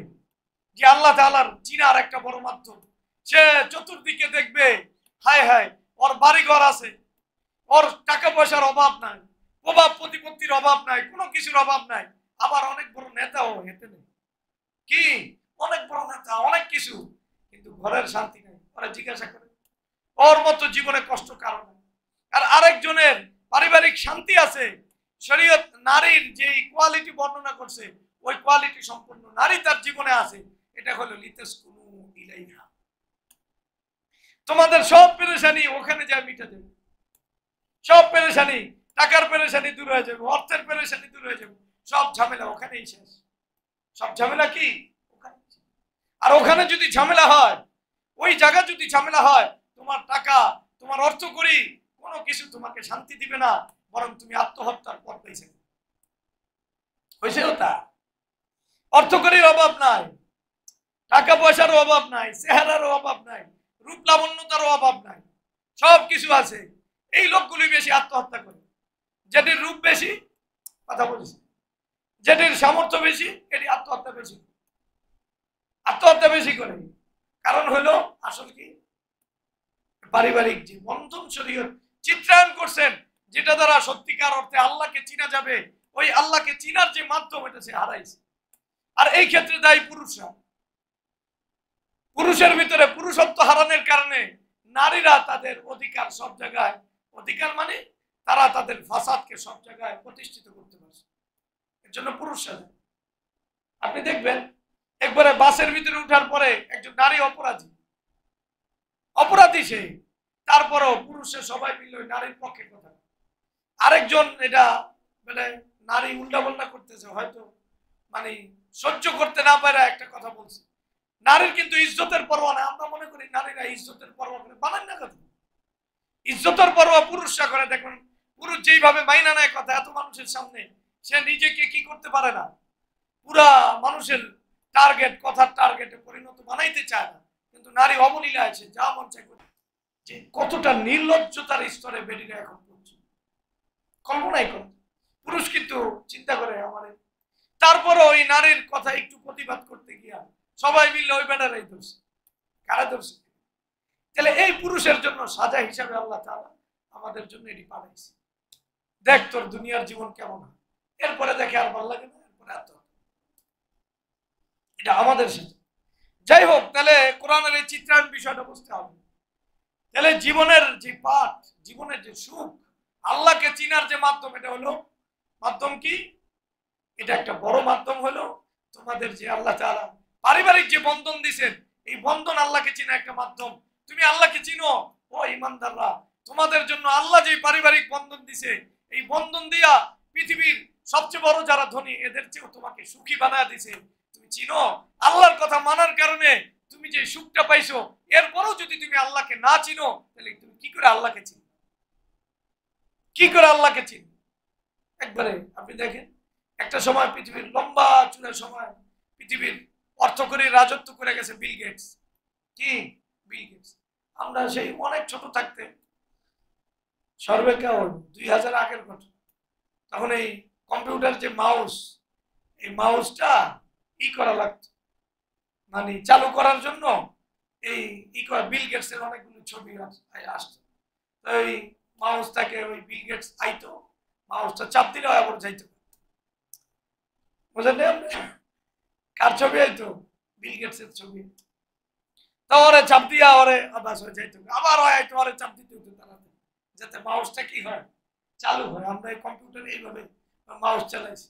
যে আল্লাহ তাআলার চিনার একটা বড় মাধ্যম। সে চতুর্দিকে দেখবে, হায় হায় ওর বাড়িঘর আছে, ওর টাকা পয়সার অভাব নাই, প্রভাব প্রতিপত্তির অভাব নাই, কোনো কিছুর অভাব নাই, আবার অনেক বড় নেতাও হেতে নেই। কি? অনেক বড় নেতা, অনেক কিছু, কিন্তু ঘরের শান্তি নেই। ওরা জিজ্ঞাসা করে ওর মতো জীবনে কষ্ট কারণ। আর আরেকজনের পারিবারিক শান্তি আছে। শরীয়ত নারীর যে কোয়ালিটি বর্ণনা করছে, ওই কোয়ালিটি সম্পন্ন নারী তার জীবনে আছে। এটা হলো লিতাসকুনু ইলাইহা। তোমাদের সব পেরেশানি ওখানে যায় মিটে যাবে। সব পেরেশানি, টাকার পেরেশানি দূর হয়ে যাবে, অর্থের পেরেশানি দূর হয়ে যাবে, সব ঝামেলা ওখানেই শেষ। সব ঝামেলা কি ওখানে। আর ওখানে যদি ঝামেলা হয়, ওই জায়গা যদি ঝামেলা হয়, তোমার টাকা, তোমার অর্থ করি কোনো কিছু তোমাকে শান্তি দিবে না, বরং তুমি আত্মহত্যার পথ পেয়েছে। হয়েছেও তা। অর্থ করির অভাব নাই, টাকা পয়সার অভাব নাই, চেহারার অভাব নাই, রূপ লাবণ্যতার অভাব নাই, সব কিছু আছে। এই লোকগুলি বেশি আত্মহত্যা করে। যেটির রূপ বেশি, কথা বলেছি, যেটির সামর্থ্য বেশি, এটি আত্মহত্যা বেশি, আত্মহত্যা বেশি করে। কারণ হলো আসল কি? পারিবারিক যে বন্ধন শরীয়ত চিত্রায়ন করছেন, যেটা দ্বারা সত্যিকার অর্থে আল্লাহকে চিনা যাবে, ওই আল্লাহকে চিনার যে মাধ্যম, এটা সে হারাইছে। আর এই ক্ষেত্রে দায়ী পুরুষরা। পুরুষের ভিতরে পুরুষত্ব হারানোর কারণে নারীরা তাদের অধিকার সব জায়গায়, অধিকার মানে তারা তাদের ফাসাদকে সব জায়গায় প্রতিষ্ঠিত করতে পারছে। এর জন্য পুরুষরা, আপনি দেখবেন একবারে বাসের ভিতরে উঠার পরে একজন নারী অপরাধী, অপরাধী সে, তারপরেও পুরুষের সবাই মিলে নারীর পক্ষে কথা। আরেকজন এটা মানে নারী উল্টা পাল্টা করতেছে, হয়তো মানে সহ্য করতে না পারে একটা কথা বলছে। নারীর কিন্তু ইজ্জতের পরোয়া না। আমরা মনে করি নারীরা ইজ্জতের পরোয়া করে, বানান না কথা। ইজ্জতের পরোয়া পুরুষরা করে। দেখুন পুরুষ যেইভাবে মাইনা নেয় কথা এত মানুষের সামনে, সে নিজেকে কি করতে পারে না, পুরা মানুষের টার্গেট, কথার টার্গেটে পরিণত বানাইতে চায় না। কিন্তু নারী অবলীলা আছে, যা মন চায় করে। যে কতটা নির্লজ্জতার স্তরে বেরিয়ে এখন পড়ছে, কল্পনাই করে। পুরুষ কিন্তু চিন্তা করে আমাদের। তারপরে ওই নারীর কথা একটু প্রতিবাদ করতে গিয়া সবাই মিলে ওই ব্যাটারাই ধরছে, কারা ধরছে। তাহলে এই পুরুষের জন্য সাজা হিসাবে আল্লাহ তাআলা আমাদের জন্য এটি পাঠাইছে। দেখ তোর দুনিয়ার জীবন কেমন হয়, এরপরে দেখে আর ভালো লাগে না, এরপরে এটা আমাদের সাথে। যাই হোক, তাহলে কোরআনের এই চিত্রায়ন বিষয়টা বুঝতে হবে। তাহলে জীবনের যে পাঠ, জীবনের যে সুখ, আল্লাহকে চিনার যে মাধ্যম, এটা হলো মাধ্যম কি? এটা একটা বড় মাধ্যম হলো তোমাদের যে আল্লাহ তাআলা পারিবারিক যে বন্ধন দিয়েছেন, এই বন্ধন আল্লাহকে চিনা একটা মাধ্যম। তুমি আল্লাহকে চিনো, ও ঈমানদাররা, তোমাদের জন্য আল্লাহ যে পারিবারিক বন্ধন দিছে, এই বন্ধন দিয়া পৃথিবীর সবচেয়ে বড় যারা ধনী, এদের চেয়েও তোমাকে সুখী বানায় দিছে। তুমি চিনো, আল্লাহর কথা মানার কারণে তুমি যে সুখটা পাইছো, এরপরেও যদি তুমি আল্লাহকে না চিনো, তাহলে তুমি কি করে আল্লাহকে চিনো? কি করে আল্লাহকে চিনো? একবারে আপনি দেখেন, একটা সময় পৃথিবীর লম্বা চূড়া সময় পৃথিবীর অর্থ করে রাজত্ব করে গেছে বিল গেটস। কি বিল গেটস? আমরা সেই অনেক ছোট থাকতে, সর্বেক্ষণ 2000 আগের কথা, তখন এই কম্পিউটার যে মাউস, এই মাউসটা করা লাগতো, মানে চালু করার জন্য এই বিল গেটস এর অনেকগুলো ছবি আসতো। তো এই মাউসটাকে ওই বিল গেটস আইতো, মাউসটা চাপ দিলে আবার যাইতো, বুঝলেন? কার ছবি আইতো? বিল গেটস এর ছবি। তো ওরে চাপ দিয়া ওরে আবাস হয়ে যাইতো, আবার আইতো, ওরে চাপ দিতে হতো তাড়াতাড়ি, যাতে মাউসটা কি হয়, চালু হয়। আমরা এই কম্পিউটারে এইভাবে মাউস চালাইছি।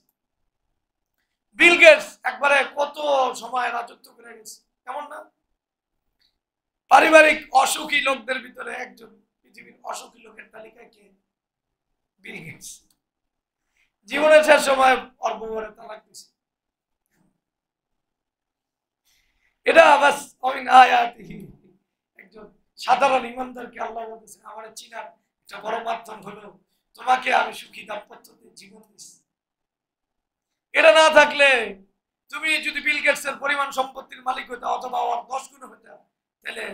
বিল গেটস একবারে কত সময় রাজত্ব করে গেছে, কেমন না? পারিবারিক অসুখী লোকদের ভিতরে একজন, পৃথিবীর অসুখী লোকের তালিকায় কে? Bill Gates. জীবনের শেষ সময় অল্প করে তালাক দিছে। এটা বাস একজন সাধারণ ইমানদারকে আল্লাহ বলতেছে, আমার চিনার একটা বড় মাধ্যম হলো তোমাকে আমি সুখী দাম্পত্যতে জীবন দিচ্ছি। এটা না থাকলে, তুমি যদি বিল গেটস এর পরিমাণ সম্পত্তির মালিক হইতে অথবা আর 10 গুণ হইতে, তাহলে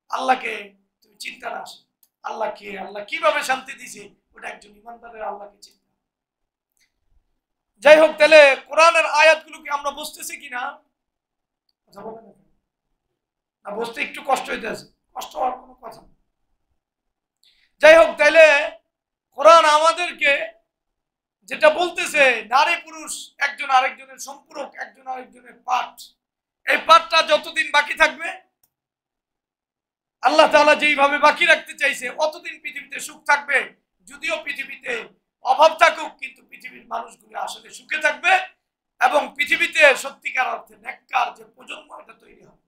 আল্লাহকে তুমি চিন্তা না আসে, আল্লাহ কে, আল্লাহ কিভাবে শান্তি দিছে, ওটা একজন ইমানদারের আল্লাহকে চিন্তা। যাই হোক, তাহলে কোরআনের আয়াতগুলোকে আমরা বুঝতেছি কিনা? কথা বলেন না, বুঝতে একটু কষ্ট হইতেছে, কষ্ট হওয়ার কোনো কথা না। যাই হোক, তাইলে কোরআন আমাদেরকে যেটা বলতেছে, নারী পুরুষ একজন আরেকজনের সম্পূরক, একজন আরেকজনের পাঠ, এই পাঠটা যতদিন বাকি থাকবে, আল্লাহ তাআলা যেইভাবে বাকি রাখতে চাইছে, অতদিন পৃথিবীতে সুখ থাকবে। যদিও পৃথিবীতে অভাব থাকুক, কিন্তু পৃথিবীর মানুষগুলো আসলে সুখে থাকবে, এবং পৃথিবীতে সত্যিকার অর্থে নেককার যে প্রজন্ম, এটা তৈরি হবে।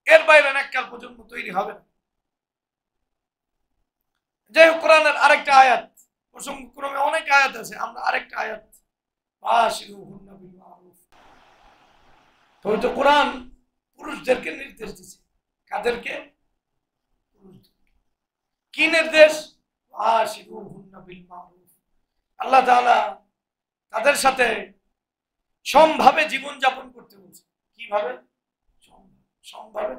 এর বাইরে নেককার প্রজন্ম তৈরি হবে না। যাই হোক, কোরআনের আরেকটা আয়াত, প্রসঙ্গক্রমে অনেক আয়াত আছে, আমরা আরেকটা আয়াত, বাশিরুহুন্না বিল মারুফ। তো কোরআন পুরুষদেরকে নির্দেশ দিচ্ছে। কাদেরকে? কি নির্দেশ? বাশিরুহুন্না বিল মারুফ। আল্লাহ তাআলা তাদের সাথে সমভাবে জীবন যাপন করতে বলছে। কিভাবে? সমভাবে।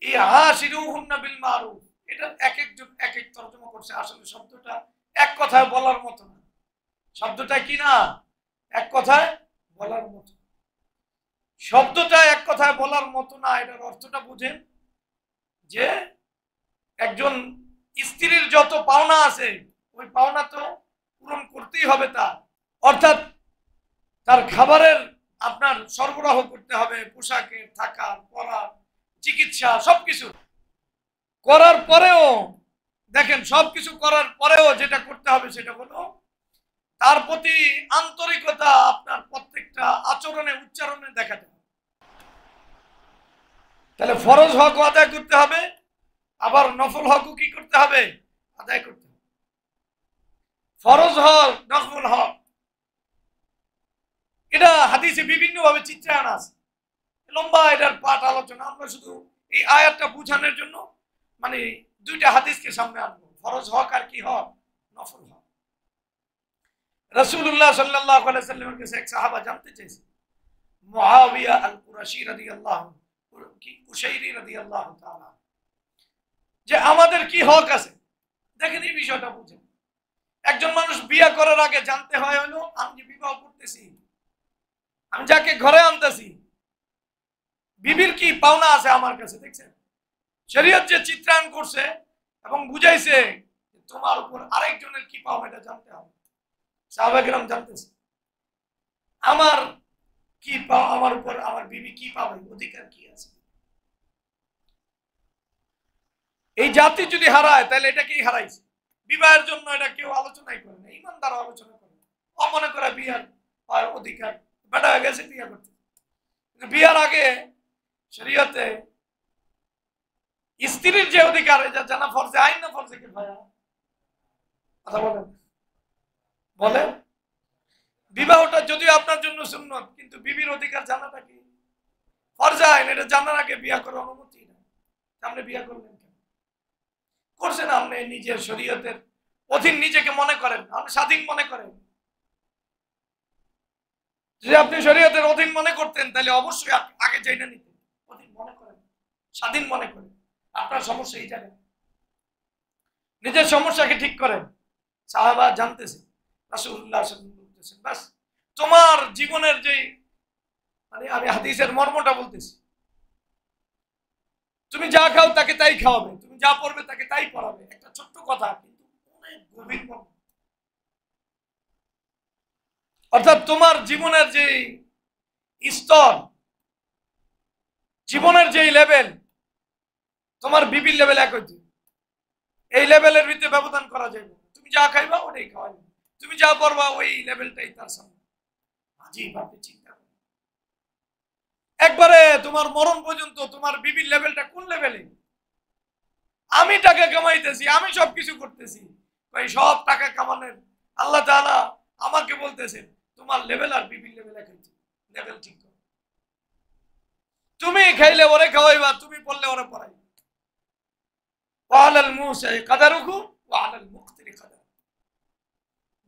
এই আশিরুহুন্না বিল মারুফ, এটা এক একজন এক এক তর্জমা করছে। আসলে শব্দটা এক কথায় বলার মতো না। শব্দটা কি না? এক কথায় বলার মতো। শব্দটা এক কথায় বলার মতো না, এটার অর্থটা বুঝেন যে একজন স্ত্রীর যত পাওনা আছে, ওই পাওনা তো পূরণ করতেই হবে তার। অর্থাৎ তার খাবারের আপনার সরবরাহ করতে হবে, পোশাকের, থাকার, পড়ার, চিকিৎসা, সবকিছু করার পরেও, দেখেন, সবকিছু করার পরেও যেটা করতে হবে সেটা হলো তার প্রতি আন্তরিকতা আপনার প্রত্যেকটা আচরণে, উচ্চারণে দেখাতে হবে। তাহলে ফরজ হক আদায় করতে হবে, আবার নফল হকও কি করতে হবে? আদায় করতে হবে। ফরজ হক, নফল হক, এটা হাদিসে বিভিন্ন ভাবে চিত্রায়ন আছে, লম্বা এটার পাঠ আলোচনা। আমরা শুধু এই আয়াতটা বুঝানোর জন্য মানে দুইটা হাদিসকে সামনে আনবো, ফরজ হক আর কি হক? নফল হক। রাসূলুল্লাহ সাল্লাল্লাহু আলাইহি ওয়াসাল্লামের কাছে এক সাহাবা জানতে চাইছে, মুআবিয়া আল কুরাশি রাদিয়াল্লাহু, কি কুশাইরি রাদিয়াল্লাহু তাআলা, যে আমাদের কি হক আছে। দেখেন এই বিষয়টা বুঝেন। একজন মানুষ বিয়ে করার আগে জানতে হয় হলো, আমি যে বিবাহ করতেছি, আমি যাকে ঘরে আনতেছি, বিবির কি পাওনা আছে আমার কাছে। দেখছেন শরীয়ত যে চিত্রায়ন করছে এবং বুঝাইছে, তোমার উপর আরেকজনের কি পাওনা, এটা জানতে হবে। সাহাবায়ে কেরাম জানতেছে আমার কি পাও, আমার উপর আমার বিবি কি পাবে, অধিকার কি আছে। এই জাতি যদি হারায়, তাহলে এটা কি হারাইছে? বিবাহের জন্য এটা কেউ আলোচনাই করে না, ইমানদার আলোচনা করে। অমনে করে বিয়ার আর অধিকার, বেটা হয়ে গেছে বিয়ে করতে। বিয়ার আগে শরীয়তে স্ত্রীর যে অধিকার, এটা জানা ফরজে আইন না ফরজে কিফায়া? কথা বলেন, বলেন। বিবাহটা যদিও আপনার জন্য সুন্নত, কিন্তু বিবির অধিকার জানাটা কি? ফরজ আইন, এটা জানার আগে বিয়া করার অনুমতি না। আপনি বিয়া করলেন কেন? করছেন আপনি নিজের শরীয়তের অধীন নিজেকে মনে করেন, আপনি স্বাধীন মনে করেন। যদি আপনি শরীয়তের অধীন মনে করতেন তাহলে অবশ্যই আগে যাইনা নিতেন। অধীন মনে করেন, স্বাধীন মনে করেন। আপনার সমস্যা এই জায়গায়, নিজের সমস্যাকে ঠিক করেন। সাহাবা জানতেছে, রাসূলুল্লাহ সাল্লাল্লাহু আলাইহি ওয়াসাল্লাম বলতেছেন, বাস তোমার জীবনের যে, মানে আমি হাদিসের মর্মটা বলতেছি, তুমি যা খাও তাকে তাই খাওয়াবে, তুমি যা পড়বে তাকে তাই পড়াবে। একটা ছোট্ট কথা কিন্তু অনেক গভীর মর্ম। অর্থাৎ তোমার জীবনের যে স্তর, জীবনের যে লেভেল, তোমার বিবির লেভেল এক হইতে, এই লেভেলের ভিতরে ব্যবধান করা যাবে। তুমি যা খাইবা ওটাই খাওয়াইবে, তুমি যা পড়বা ওই লেভেলটাই তার সামনে। আজীব আপনি চিন্তা করেন, একবারে তোমার মরণ পর্যন্ত তোমার বিবির লেভেলটা কোন লেভেলে? আমি টাকা কামাইতেছি, আমি সবকিছু করতেছি, ভাই সব টাকা কামানোর আল্লাহ তাআলা আমাকে বলতেছেন তোমার লেভেল আর বিবির লেভেল এক হইতে, লেভেল ঠিক করো। তুমি খাইলে ওরে খাওয়াইবা, তুমি পড়লে ওরে পড়াইবা। ওয়ালাল মুসাই কাদারুহু ওয়ালাল মুকতিরি কাদার,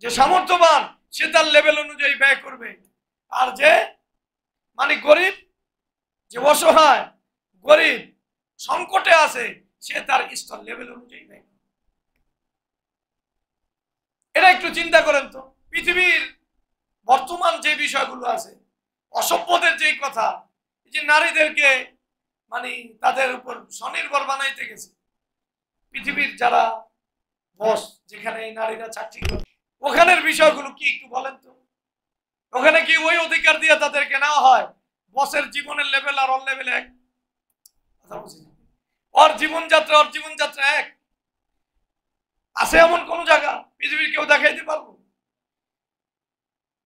যে সামর্থ্যবান সে তার লেভেল অনুযায়ী ব্যয় করবে, আর যে মানে গরিব, যে অসহায় গরিব সংকটে আছে, সে তার স্তর লেভেল অনুযায়ী ব্যয় করবে। এটা একটু চিন্তা করেন তো। পৃথিবীর বর্তমান যে বিষয়গুলো আছে, অসভ্যদের যেই কথা, যে নারীদেরকে মানে তাদের উপর স্বনির্ভর বানাইতে গেছে, পৃথিবীর যারা বস, যেখানে নারীরা চাকরি করে, ওখানের বিষয়গুলো কি একটু বলেন তো। ওখানে কি ওই অধিকার দিয়ে তাদেরকে নেওয়া হয়? বসের জীবনের লেভেল আর ওর লেভেল এক? কথা বুঝি না। ওর জীবনযাত্রা এক আছে এমন কোন জায়গা পৃথিবীর কেউ দেখাইতে পারবো?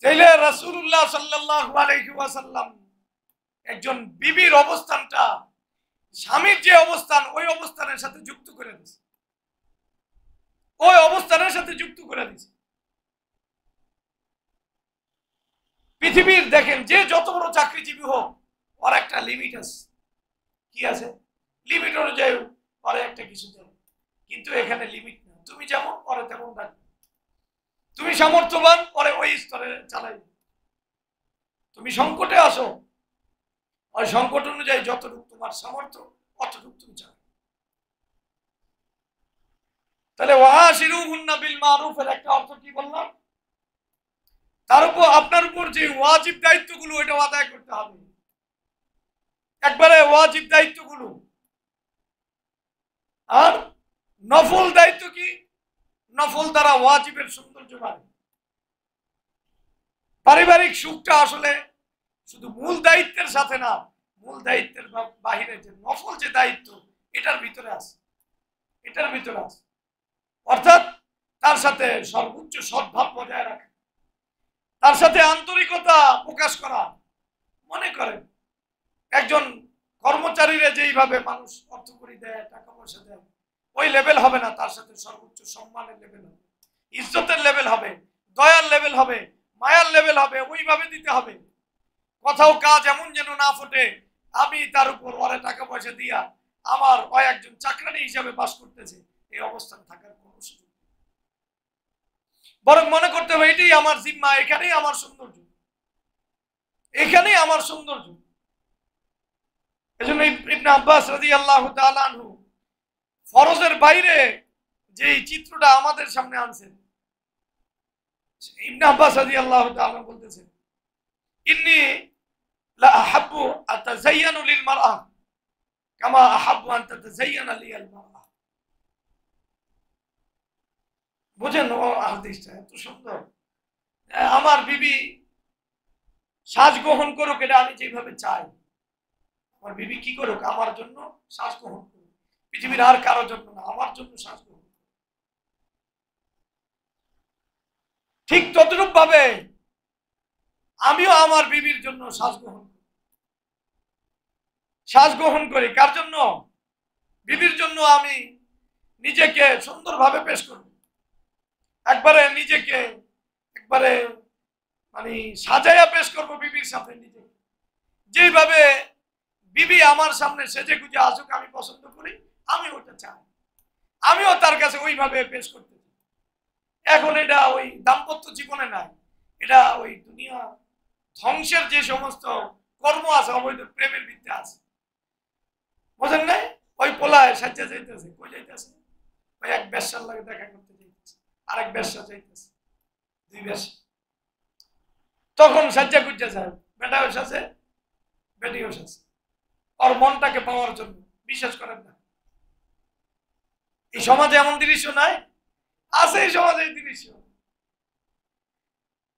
তাইলে রাসূলুল্লাহ সাল্লাল্লাহু আলাইহি ওয়াসাল্লাম একজন বিবির অবস্থানটা স্বামীর যে অবস্থান, ওই অবস্থানের সাথে যুক্ত করে দিয়েছে, ওই অবস্থানের সাথে যুক্ত করে দিয়েছে। পৃথিবীর দেখেন যে যত বড় চাকরিজীবী হোক, ওর একটা লিমিট আছে। কি আছে? লিমিট অনুযায়ী পরে একটা কিছু দেয়, কিন্তু এখানে লিমিট না। তুমি যেমন পরে তেমন রাখবে, তুমি সামর্থ্যবান পরে ওই স্তরে চালাই, তুমি সংকটে আসো ওই সংকট অনুযায়ী যতটুকু তোমার সামর্থ্য অতটুকু তুমি চাও। তাহলে ওয়াশিরুহুন্না বিল মারুফের একটা অর্থ কি বললাম? তার উপর আপনার উপর যে ওয়াজিব দায়িত্বগুলো, এটা আদায় করতে হবে, একবারে ওয়াজিব দায়িত্বগুলো। আর নফল দায়িত্ব কি? নফল দ্বারা ওয়াজিবের সৌন্দর্য বাড়ে। পারিবারিক সুখটা আসলে শুধু মূল দায়িত্বের সাথে না, মূল দায়িত্বের বাহিরে যে নফল যে দায়িত্ব, এটার ভিতরে আছে, এটার ভিতরে আছে। অর্থাৎ তার সাথে সর্বোচ্চ সদ্ভাব বজায় রাখা, তার সাথে আন্তরিকতা প্রকাশ করা। মনে করেন একজন কর্মচারীরা যেইভাবে মানুষ অর্থকড়ি দেয়, টাকা পয়সা দেয়, ওই লেভেল হবে না, তার সাথে সর্বোচ্চ সম্মানের লেভেল হবে, ইজ্জতের লেভেল হবে, দয়ার লেভেল হবে, মায়ার লেভেল হবে, ওইভাবে দিতে হবে। কোথাও কাজ এমন যেন না ফোটে আমি তার উপর ওরে টাকা পয়সা দিয়া আমার ওই একজন চাকরানি হিসাবে বাস করতেছে, এই অবস্থান থাকার কোন সুযোগ নেই। বরং মনে করতে হবে এটাই আমার জিম্মা, এখানেই আমার সৌন্দর্য, এখানেই আমার সৌন্দর্য। এজন্য ইবনে আব্বাস রাদিয়াল্লাহু তাআলা আনহু ফরজের বাইরে যে চিত্রটা আমাদের সামনে আনছেন, ইবনে আব্বাস রাদিয়াল্লাহু তাআলা বলতেছেন, ইন্নী লা আহাব্বু আতাযায়্যানু লিল মারআ কামা আহাব্বু আন তাতাযায়্যানা লিয়াল মারআ। বুঝেন ও হাদিসটা এত সুন্দর। আমার বিবি সাজ গ্রহণ করুক, এটা আমি যেভাবে চাই। আমার বিবি কি করুক? আমার জন্য সাজ গ্রহণ করুক, পৃথিবীর আর কারোর জন্য না, আমার জন্য সাজ গ্রহণ। ঠিক ততরূপ ভাবে আমিও আমার বিবির জন্য সাজ গ্রহণ করি। কার জন্য? বিবির জন্য। আমি নিজেকে সুন্দরভাবে পেশ করব, একবারে নিজেকে একবারে মানে সাজাইয়া পেশ করব বিবির সাথে নিজেকে, যেইভাবে বিবি আমার সামনে সেজে গুজে আসুক, আমি পছন্দ করি, আমি ওটা চাই, আমিও তার কাছে ওইভাবে পেশ করতে চাই। এখন এটা ওই দাম্পত্য জীবনে নাই, এটা ওই দুনিয়া ধ্বংসের যে সমস্ত কর্ম আছে, অবৈধ প্রেমের ভিত্তি আছে, বোঝেন নাই? ওই পোলায় সাজ্জা যাইতেছে, কই যাইতেছে? ওই এক ব্যবসার লাগে দেখা করতে যাইতেছে, আরেক ব্যবসা যাইতেছে, দুই ব্যবসা। তখন সাজ্জা গুজ্জা যায়, বেটাও সাজে বেটিও সাজে, ওর মনটাকে পাওয়ার জন্য। বিশ্বাস করেন না? এই সমাজে এমন দৃশ্য নাই? আছে এই সমাজে এই দৃশ্য।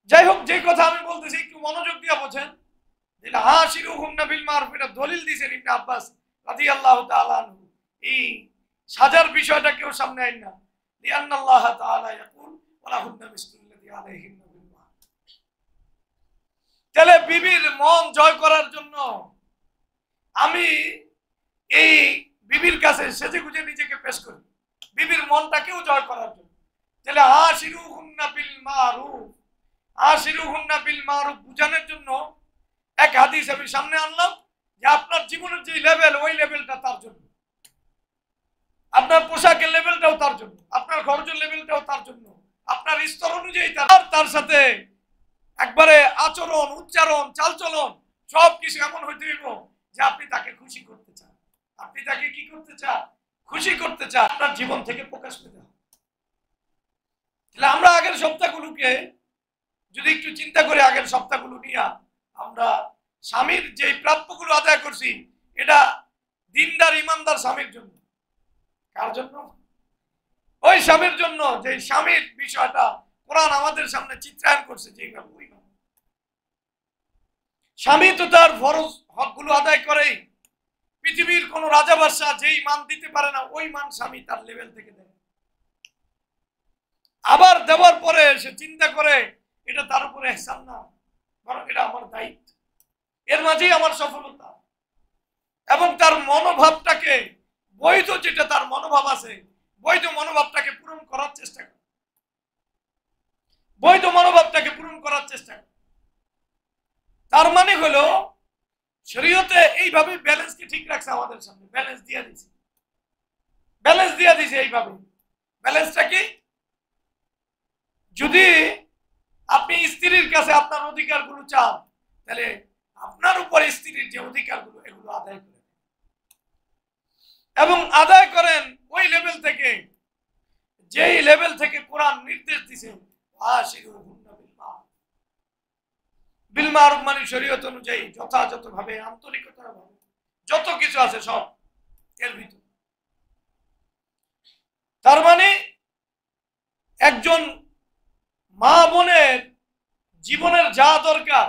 যাই হোক, যে কথা আমি বলতেছি একটু মনোযোগ দিয়ে বোঝেন। হাশিরুহুন্না বিল মারুফ, এটা দলিল দিয়েছেন ইবনে আব্বাস রাদিয়াল্লাহু তাআলা আনহু। এই সাজার বিষয়টা কেউ সামনে আইন না, লিআন্নাল্লাহ তাআলা ইয়াকুল ওয়ালাহুন্না মিসলুল্লাযী আলাইহিন্না বিল মারুফ। তাহলে বিবির মন জয় করার জন্য আমি এই বিবির কাছে সেজে গুজে নিজেকে পেশ করি, বিবির মনটাকেও জয় করার জন্য। তাহলে হাশিরুহুন্না বিল মারুফ, আশিরুহুন্না বিল মারুফ বুঝানোর জন্য এক হাদিস আমি সামনে আনলাম, যে আপনার জীবনের যে লেভেল, ওই লেভেলটা তার জন্য, আপনার পোশাকের লেভেলটাও তার জন্য, আপনার খরচের লেভেলটাও তার জন্য, আপনার স্তর অনুযায়ী তার সাথে একবারে আচরণ, উচ্চারণ, চালচলন সবকিছু এমন হইতে হইব যে আপনি তাকে খুশি করতে চান। আপনি তাকে কি করতে চান? খুশি করতে চান। আপনার জীবন থেকে প্রকাশ পেতে হবে। তাহলে আমরা আগের সপ্তাহগুলোকে যদি একটু চিন্তা করে, আগের সপ্তাহগুলো নিয়ে আমরা স্বামীর যে প্রাপ্যগুলো আদায় করছি, এটা দিনদার ইমানদার স্বামীর জন্য। কার জন্য? ওই স্বামীর জন্য যে স্বামীর বিষয়টা কোরআন আমাদের সামনে চিত্রায়ন করছে যেভাবে, ওইভাবে স্বামী তো তার ফরজ হকগুলো আদায় করেই। পৃথিবীর কোন রাজা বাদশাহ যেই মান দিতে পারে না, ওই মান স্বামী তার লেভেল থেকে দেয়। আবার দেওয়ার পরে সে চিন্তা করে এটা তার উপরে ইহসান না, বরং এটা আমার দায়িত্ব, এর মাঝেই আমার সফলতা। এবং তার মনোভাবটাকে, বৈধ যেটা তার মনোভাব আছে, বৈধ মনোভাবটাকে পূরণ করার চেষ্টা করে, বৈধ মনোভাবটাকে পূরণ করার চেষ্টা করে। তার মানে হলো শরীয়তে এইভাবে ব্যালেন্সকে ঠিক রাখছে, আমাদের সামনে ব্যালেন্স দিয়ে দিছে, ব্যালেন্স দিয়ে দিছে এইভাবে। ব্যালেন্সটা কি? যদি আপনি স্ত্রীর কাছে আপনার অধিকারগুলো চান, তাহলে আপনার উপর স্ত্রীর যে অধিকারগুলো, এগুলো আদায় করেন, এবং আদায় করেন ওই লেভেল থেকে, যেই লেভেল থেকে কোরআন নির্দেশ দিছে, আশিরুহুন্না বিল মারুফ। বিল মারুফ মানে শরীয়ত অনুযায়ী যথাযথভাবে, আন্তরিকতার ভাবে যত কিছু আছে সব এর ভিতর। তার মানে একজন মা বোনের জীবনের যা দরকার,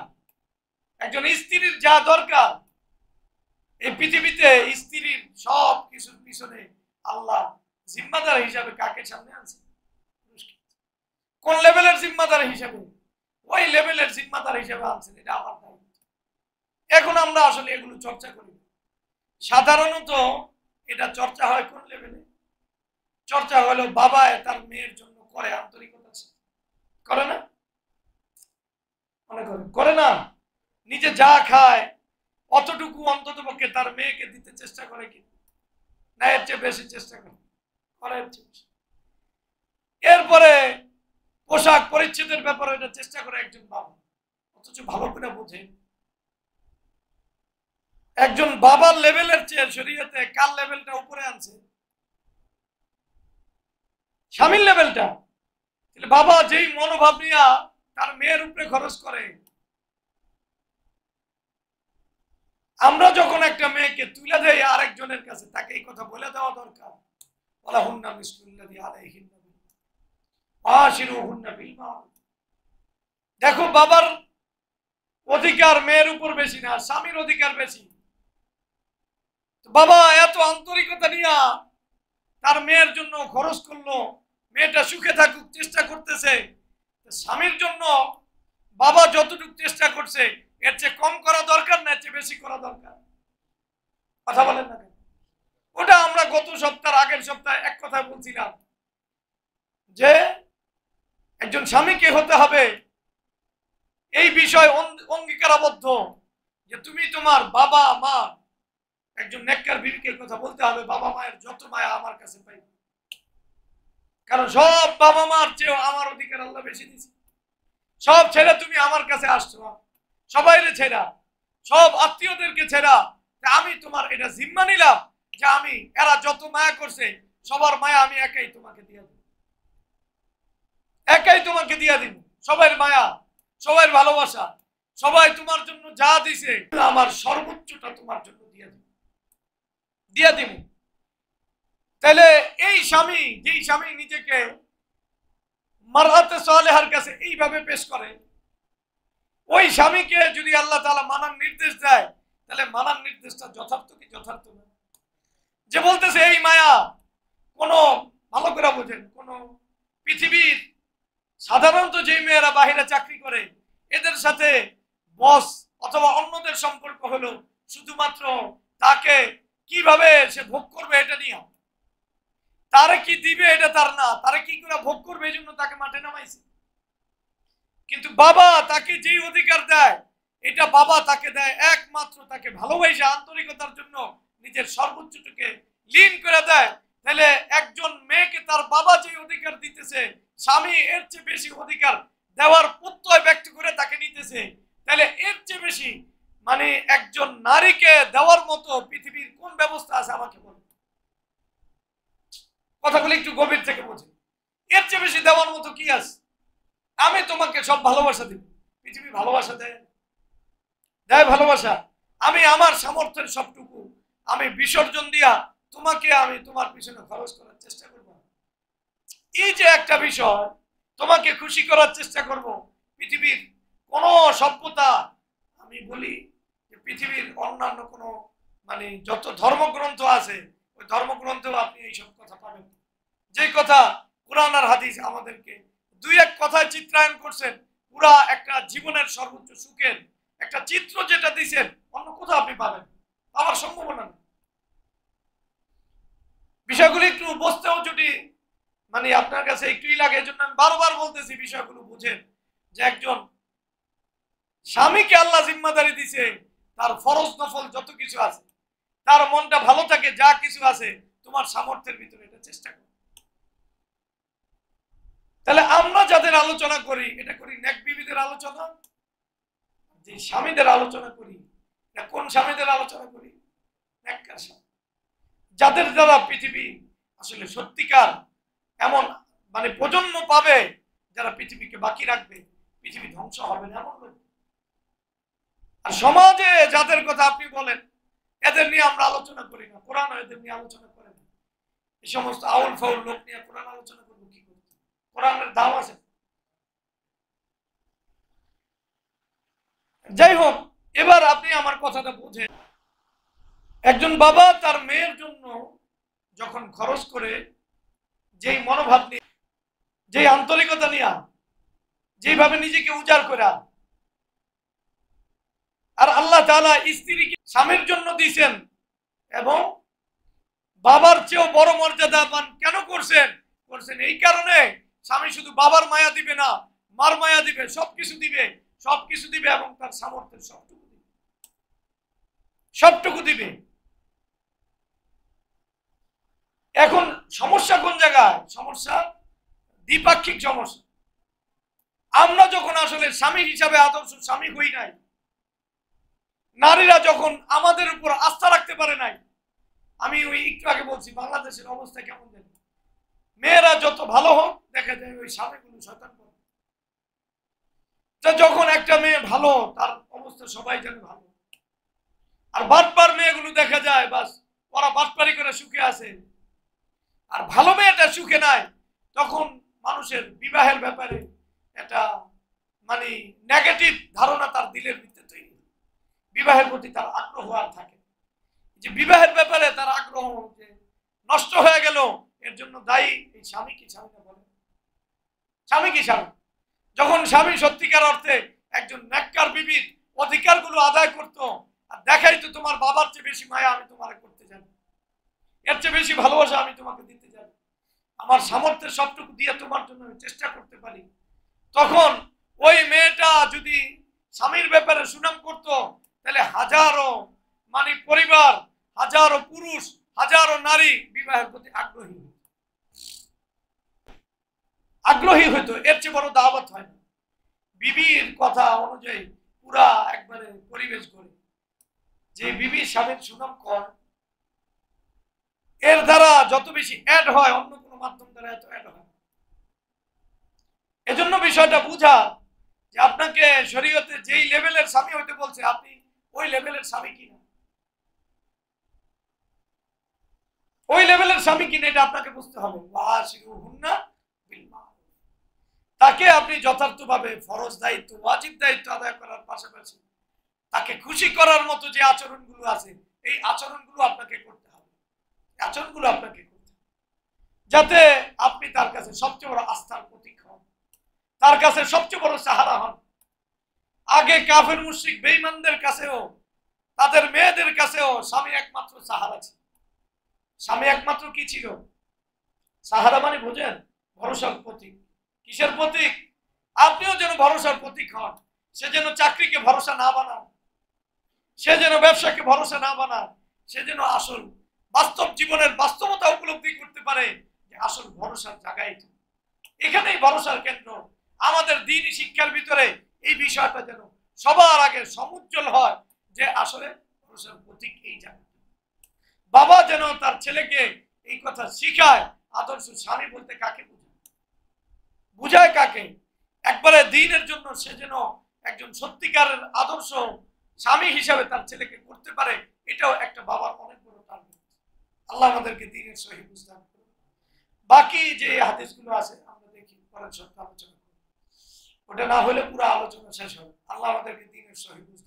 একজন স্ত্রীর যা দরকার, এই পৃথিবীতে স্ত্রীর সব কিছুর পিছনে আল্লাহ জিম্মাদার হিসাবে কাকে সামনে আনছে? কোন লেভেলের জিম্মাদার হিসাবে? ওই লেভেলের জিম্মাদার হিসাবে আনছেন, এটা আমার দায়িত্ব। এখন আমরা আসলে এগুলো চর্চা করি। সাধারণত এটা চর্চা হয় কোন লেভেলে? চর্চা হলো বাবা তার মেয়ের জন্য করে, আন্তরিকতা করে না? মনে করে না? নিজে যা খায় অতটুকু অন্তত পক্ষে তার মেয়েকে দিতে চেষ্টা করে কি না? এর চেয়ে বেশি চেষ্টা করে, এরপরে পোশাক পরিচ্ছদের ব্যাপারে এটা চেষ্টা করে একজন বাবা, অথচ ভালো করে বোঝে একজন বাবার লেভেলের চেয়ে শরীয়তে কার লেভেলটা উপরে আনছে? স্বামীর লেভেলটা। বাবা যেই মনোভাব নিয়ে তার মেয়ের উপরে খরচ করে, আমরা যখন একটা মেয়েকে তুলে দেই আরেকজনের কাছে, তাকে এই কথা বলে দেওয়া দরকার, ওয়ালাহুন্না মিসলুল্লাযী আলাইহিন্না বিল মারুফ, আশিরুহুন্না বিল মারুফ। দেখো, বাবার অধিকার মেয়ের উপর বেশি না, স্বামীর অধিকার বেশি। বাবা এত আন্তরিকতা নিয়ে তার মেয়ের জন্য খরচ করলো, মেয়েটা সুখে থাকুক চেষ্টা করতেছে। স্বামীর জন্য বাবা যতটুকু চেষ্টা করছে, এর চেয়ে কম করা দরকার না, এর চেয়ে বেশি করা দরকার? কথা বলেন না? ওটা আমরা গত সপ্তাহ, আগের সপ্তাহে এক কথা বলছিলাম, যে একজন স্বামীকে হতে হবে এই বিষয় অঙ্গীকারাবদ্ধ, যে তুমি তোমার বাবা মা একজন নেককার বিবিকে কথা বলতে হবে, বাবা মায়ের যত মায়া আমার কাছে পাই, কারণ সব বাবা মার চেয়েও আমার অধিকার আল্লাহ বেশি দিয়েছে। সব ছেড়ে তুমি আমার কাছে আসছো, সবাইরে ছেড়া, সব আত্মীয়দেরকে ছেড়া, আমি তোমার এটা জিম্মা নিলাম যে আমি এরা যত মায়া করছে সবার মায়া আমি একাই তোমাকে দিয়ে দিব, একাই তোমাকে দিয়ে দিব। সবার মায়া, সবার ভালোবাসা, সবাই তোমার জন্য যা দিছে আমার সর্বোচ্চটা তোমার জন্য দিয়ে দিব। তাহলে এই স্বামী, যেই স্বামী নিজেকে মারআতে সালেহার কাছে এইভাবে পেশ করে, ওই স্বামীকে যদি আল্লাহ তাআলা মানার নির্দেশ দেয়, তাহলে মানার নির্দেশটা যথার্থ কি যথার্থ না? যে বলতেছে এই মায়া, কোন ভালো করে বোঝেন, কোন পৃথিবীর সাধারণত যে মেয়েরা বাহিরে চাকরি করে এদের সাথে বস অথবা অন্যদের সম্পর্ক হলো শুধুমাত্র তাকে কিভাবে সে ভোগ করবে এটা নিয়ে, তারে কি দিবে এটা তার না, তারে কি করে ভোগ করবে এই জন্য তাকে মাঠে নামাইছে। কিন্তু বাবা তাকে যেই অধিকার দেয়, এটা বাবা তাকে দেয় একমাত্র তাকে ভালোবাসা আন্তরিকতার জন্য নিজের সর্বোচ্চটুকে লীন করে দেয়। তাহলে একজন মেয়েকে তার বাবা যে অধিকার দিতেছে, স্বামী এর চেয়ে বেশি অধিকার দেওয়ার প্রত্যয় ব্যক্ত করে তাকে নিতেছে, তাহলে এর চেয়ে বেশি মানে একজন নারীকে দেওয়ার মতো পৃথিবীর কোন ব্যবস্থা আছে আমাকে বলুন। কথাগুলো একটু গভীর থেকে বোঝে, এর চেয়ে বেশি দেওয়ার মতো কি আছে? আমি তোমাকে সব ভালোবাসা দিব, পৃথিবী ভালোবাসা দেয় দেয় ভালোবাসা, আমি আমার সামর্থ্যের সবটুকু আমি বিসর্জন দিয়া তোমাকে আমি তোমার পিছনে খরচ করার চেষ্টা করব। এই যে একটা বিষয়, তোমাকে খুশি করার চেষ্টা করব। পৃথিবীর কোন সভ্যতা, আমি বলি যে পৃথিবীর অন্যান্য কোন মানে যত ধর্মগ্রন্থ আছে ওই ধর্মগ্রন্থেও আপনি এইসব কথা পাবেন, যে কথা কোরআন আর হাদিস আমাদেরকে দুই এক কথায় চিত্রায়ন করছেন, পুরা একটা জীবনের সর্বোচ্চ সুখের একটা চিত্র যেটা দিয়েছেন, অন্য কোথাও আপনি পাবেন, পাওয়ার সম্ভাবনা নেই। বিষয়গুলো একটু বুঝতেও যদি মানে আপনার কাছে একটুই লাগে, এজন্য আমি বারবার বলতেছি বিষয়গুলো বুঝেন যে একজন স্বামীকে আল্লাহ জিম্মাদারি দিছে, তার ফরজ নফল যত কিছু আছে, তার মনটা ভালো থাকে, যা কিছু আছে তোমার সামর্থ্যের ভিতরে এটা চেষ্টা করো। তাহলে আমরা যাদের আলোচনা করি এটা করি নেক বিবিদের আলোচনা, যে স্বামীদের আলোচনা করি কোন স্বামীদের আলোচনা করি? নেককার স্বামী, যাদের দ্বারা পৃথিবী আসলে সত্যিকার এমন মানে প্রজন্ম পাবে যারা পৃথিবীকে বাকি রাখবে, পৃথিবী ধ্বংস হবে না এমন লোক। আর সমাজে যাদের কথা আপনি বলেন এদের নিয়ে আমরা আলোচনা করি না, কোরআন এদের নিয়ে আলোচনা করে না। এই সমস্ত আউল ফাউল লোক নিয়ে কোরআন আলোচনা করবো কি করতে? কোরআনের দাম আছে। যাই হোক, এবার আপনি আমার কথাটা বুঝেন। একজন বাবা তার মেয়ের জন্য যখন খরচ করে, যেই মনোভাব নিয়ে, যেই আন্তরিকতা নিয়ে, যেইভাবে নিজেকে উজাড় করে, আর আল্লাহ তাআলা স্ত্রীকে স্বামীর জন্য দিয়েছেন এবং বাবার চেয়েও বড় মর্যাদা পান কেন করছেন? করছেন এই কারণে স্বামী শুধু বাবার মায়া দিবে না, মার মায়া দিবে, সবকিছু দিবে, সবকিছু দিবে এবং তার সামর্থ্যের সবটুকু দিবে, সবটুকু দিবে। এখন সমস্যা কোন জায়গায়? সমস্যা দ্বিপাক্ষিক সমস্যা। আমরা যখন আসলে স্বামী হিসাবে আদর্শ স্বামী হই নাই, নারীরা যখন আমাদের উপর আস্থা রাখতে পারে নাই, আমি ওই একটু আগে বলছি বাংলাদেশের অবস্থা কেমন দেখে, মেয়েরা যত ভালো হোক দেখা যায় ওই স্বামীগুলো শয়তান করে। যখন একটা মেয়ে ভালো, তার অবস্থা সবাই জানে ভালো, আর বাটপার মেয়েগুলো দেখা যায় বাস ওরা বাটপারি করে সুখে আছে, আর ভালো মেয়েটা সুখে নাই, তখন মানুষের বিবাহের ব্যাপারে একটা মানে নেগেটিভ ধারণা তার দিলের ভিতরে তৈরি, বিবাহের প্রতি তার আগ্রহ আর থাকে, যে বিবাহের ব্যাপারে তার আগ্রহ যে নষ্ট হয়ে গেল, এর জন্য দায়ী এই স্বামী কি স্বামী না বলে? স্বামী কি স্বামী? যখন স্বামী সত্যিকার অর্থে একজন নেককার বিবির অধিকারগুলো আদায় করত, আর দেখাই তো তোমার বাবার চেয়ে বেশি মায়া আমি তোমাকে করতে জানি, এর চেয়ে বেশি ভালোবাসা আমি তোমাকে দিতে জানি, আমার সামর্থ্যের সবটুকু দিয়ে তোমার জন্য আমি চেষ্টা করতে পারি, তখন ওই মেয়েটা যদি স্বামীর ব্যাপারে সুনাম করত, তাহলে হাজারো মানে পরিবার হাজারো পুরুষ হাজারো নারী বিবাহের প্রতি আগ্রহী হইতো, এর চেয়ে বড় দাওয়াত হয় না। বিবির কথা অনুযায়ী পুরা একবারে পরিবেশ করে, যে বিবির স্বামীর সুনাম কর, এর দ্বারা যত বেশি অ্যাড হয়, অন্য কোনো মাধ্যম দ্বারা এত অ্যাড হয়। এজন্য বিষয়টা বুঝা যে আপনাকে শরীয়তে যেই লেভেলের স্বামী হইতে বলছে, আপনি ওই লেভেলের স্বামী কিনা, ওই লেভেলের স্বামী কিনা, এটা আপনাকে বুঝতে হবে। তাকে আপনি যথার্থভাবে ফরজ দায়িত্ব, ওয়াজিব দায়িত্ব আদায় করার পাশাপাশি তাকে খুশি করার মতো যে আচরণগুলো আছে, এই আচরণগুলো আপনাকে করতে হবে, আচরণগুলো আপনাকে করতে হবে, যাতে আপনি তার কাছে সবচেয়ে বড় আস্থার প্রতীক হন, তার কাছে সবচেয়ে বড় সাহারা হন। আগে কাফের মুশরিক বেঈমানদের কাছেও, তাদের মেয়েদের কাছেও স্বামী একমাত্র সাহারা ছিল। স্বামী একমাত্র কি ছিল? সাহারা মানে বোঝেন? ভরসার প্রতীক। কিসের প্রতীক? আপনিও যেন ভরসার প্রতীক হন। সে যেন চাকরিকে ভরসা না বানান, সে যেন ব্যবসাকে ভরসা না বানান, সে যেন আসল বাস্তব জীবনের বাস্তবতা উপলব্ধি করতে পারে যে আসল ভরসার জায়গায় এখানেই ভরসার কেন্দ্র। আমাদের দ্বীনি শিক্ষার ভিতরে এই বিষয়টা যেন সবার আগে সমুজ্জ্বল হয় যে আসলে ভরসার প্রতীক এই জায়গা। বাবা যেন তার ছেলেকে এই কথা শিখায়, আদর্শ স্বামী বলতে কাকে বুঝায় কাকে, একবারে দ্বীনের জন্য সে যেন একজন সত্যিকারের আদর্শ স্বামী হিসাবে তার ছেলেকে করতে পারে, এটাও একটা বাবার অনেক বড় টার্গেট। আল্লাহ আমাদেরকে দ্বীনের সহি বুঝতে হবে। বাকি যে হাদিসগুলো আছে আমরা দেখি, পরের সপ্তাহে আলোচনা করি, ওটা না হলে পুরো আলোচনা শেষ হবে। আল্লাহ আমাদেরকে দ্বীনের সহি বুঝতে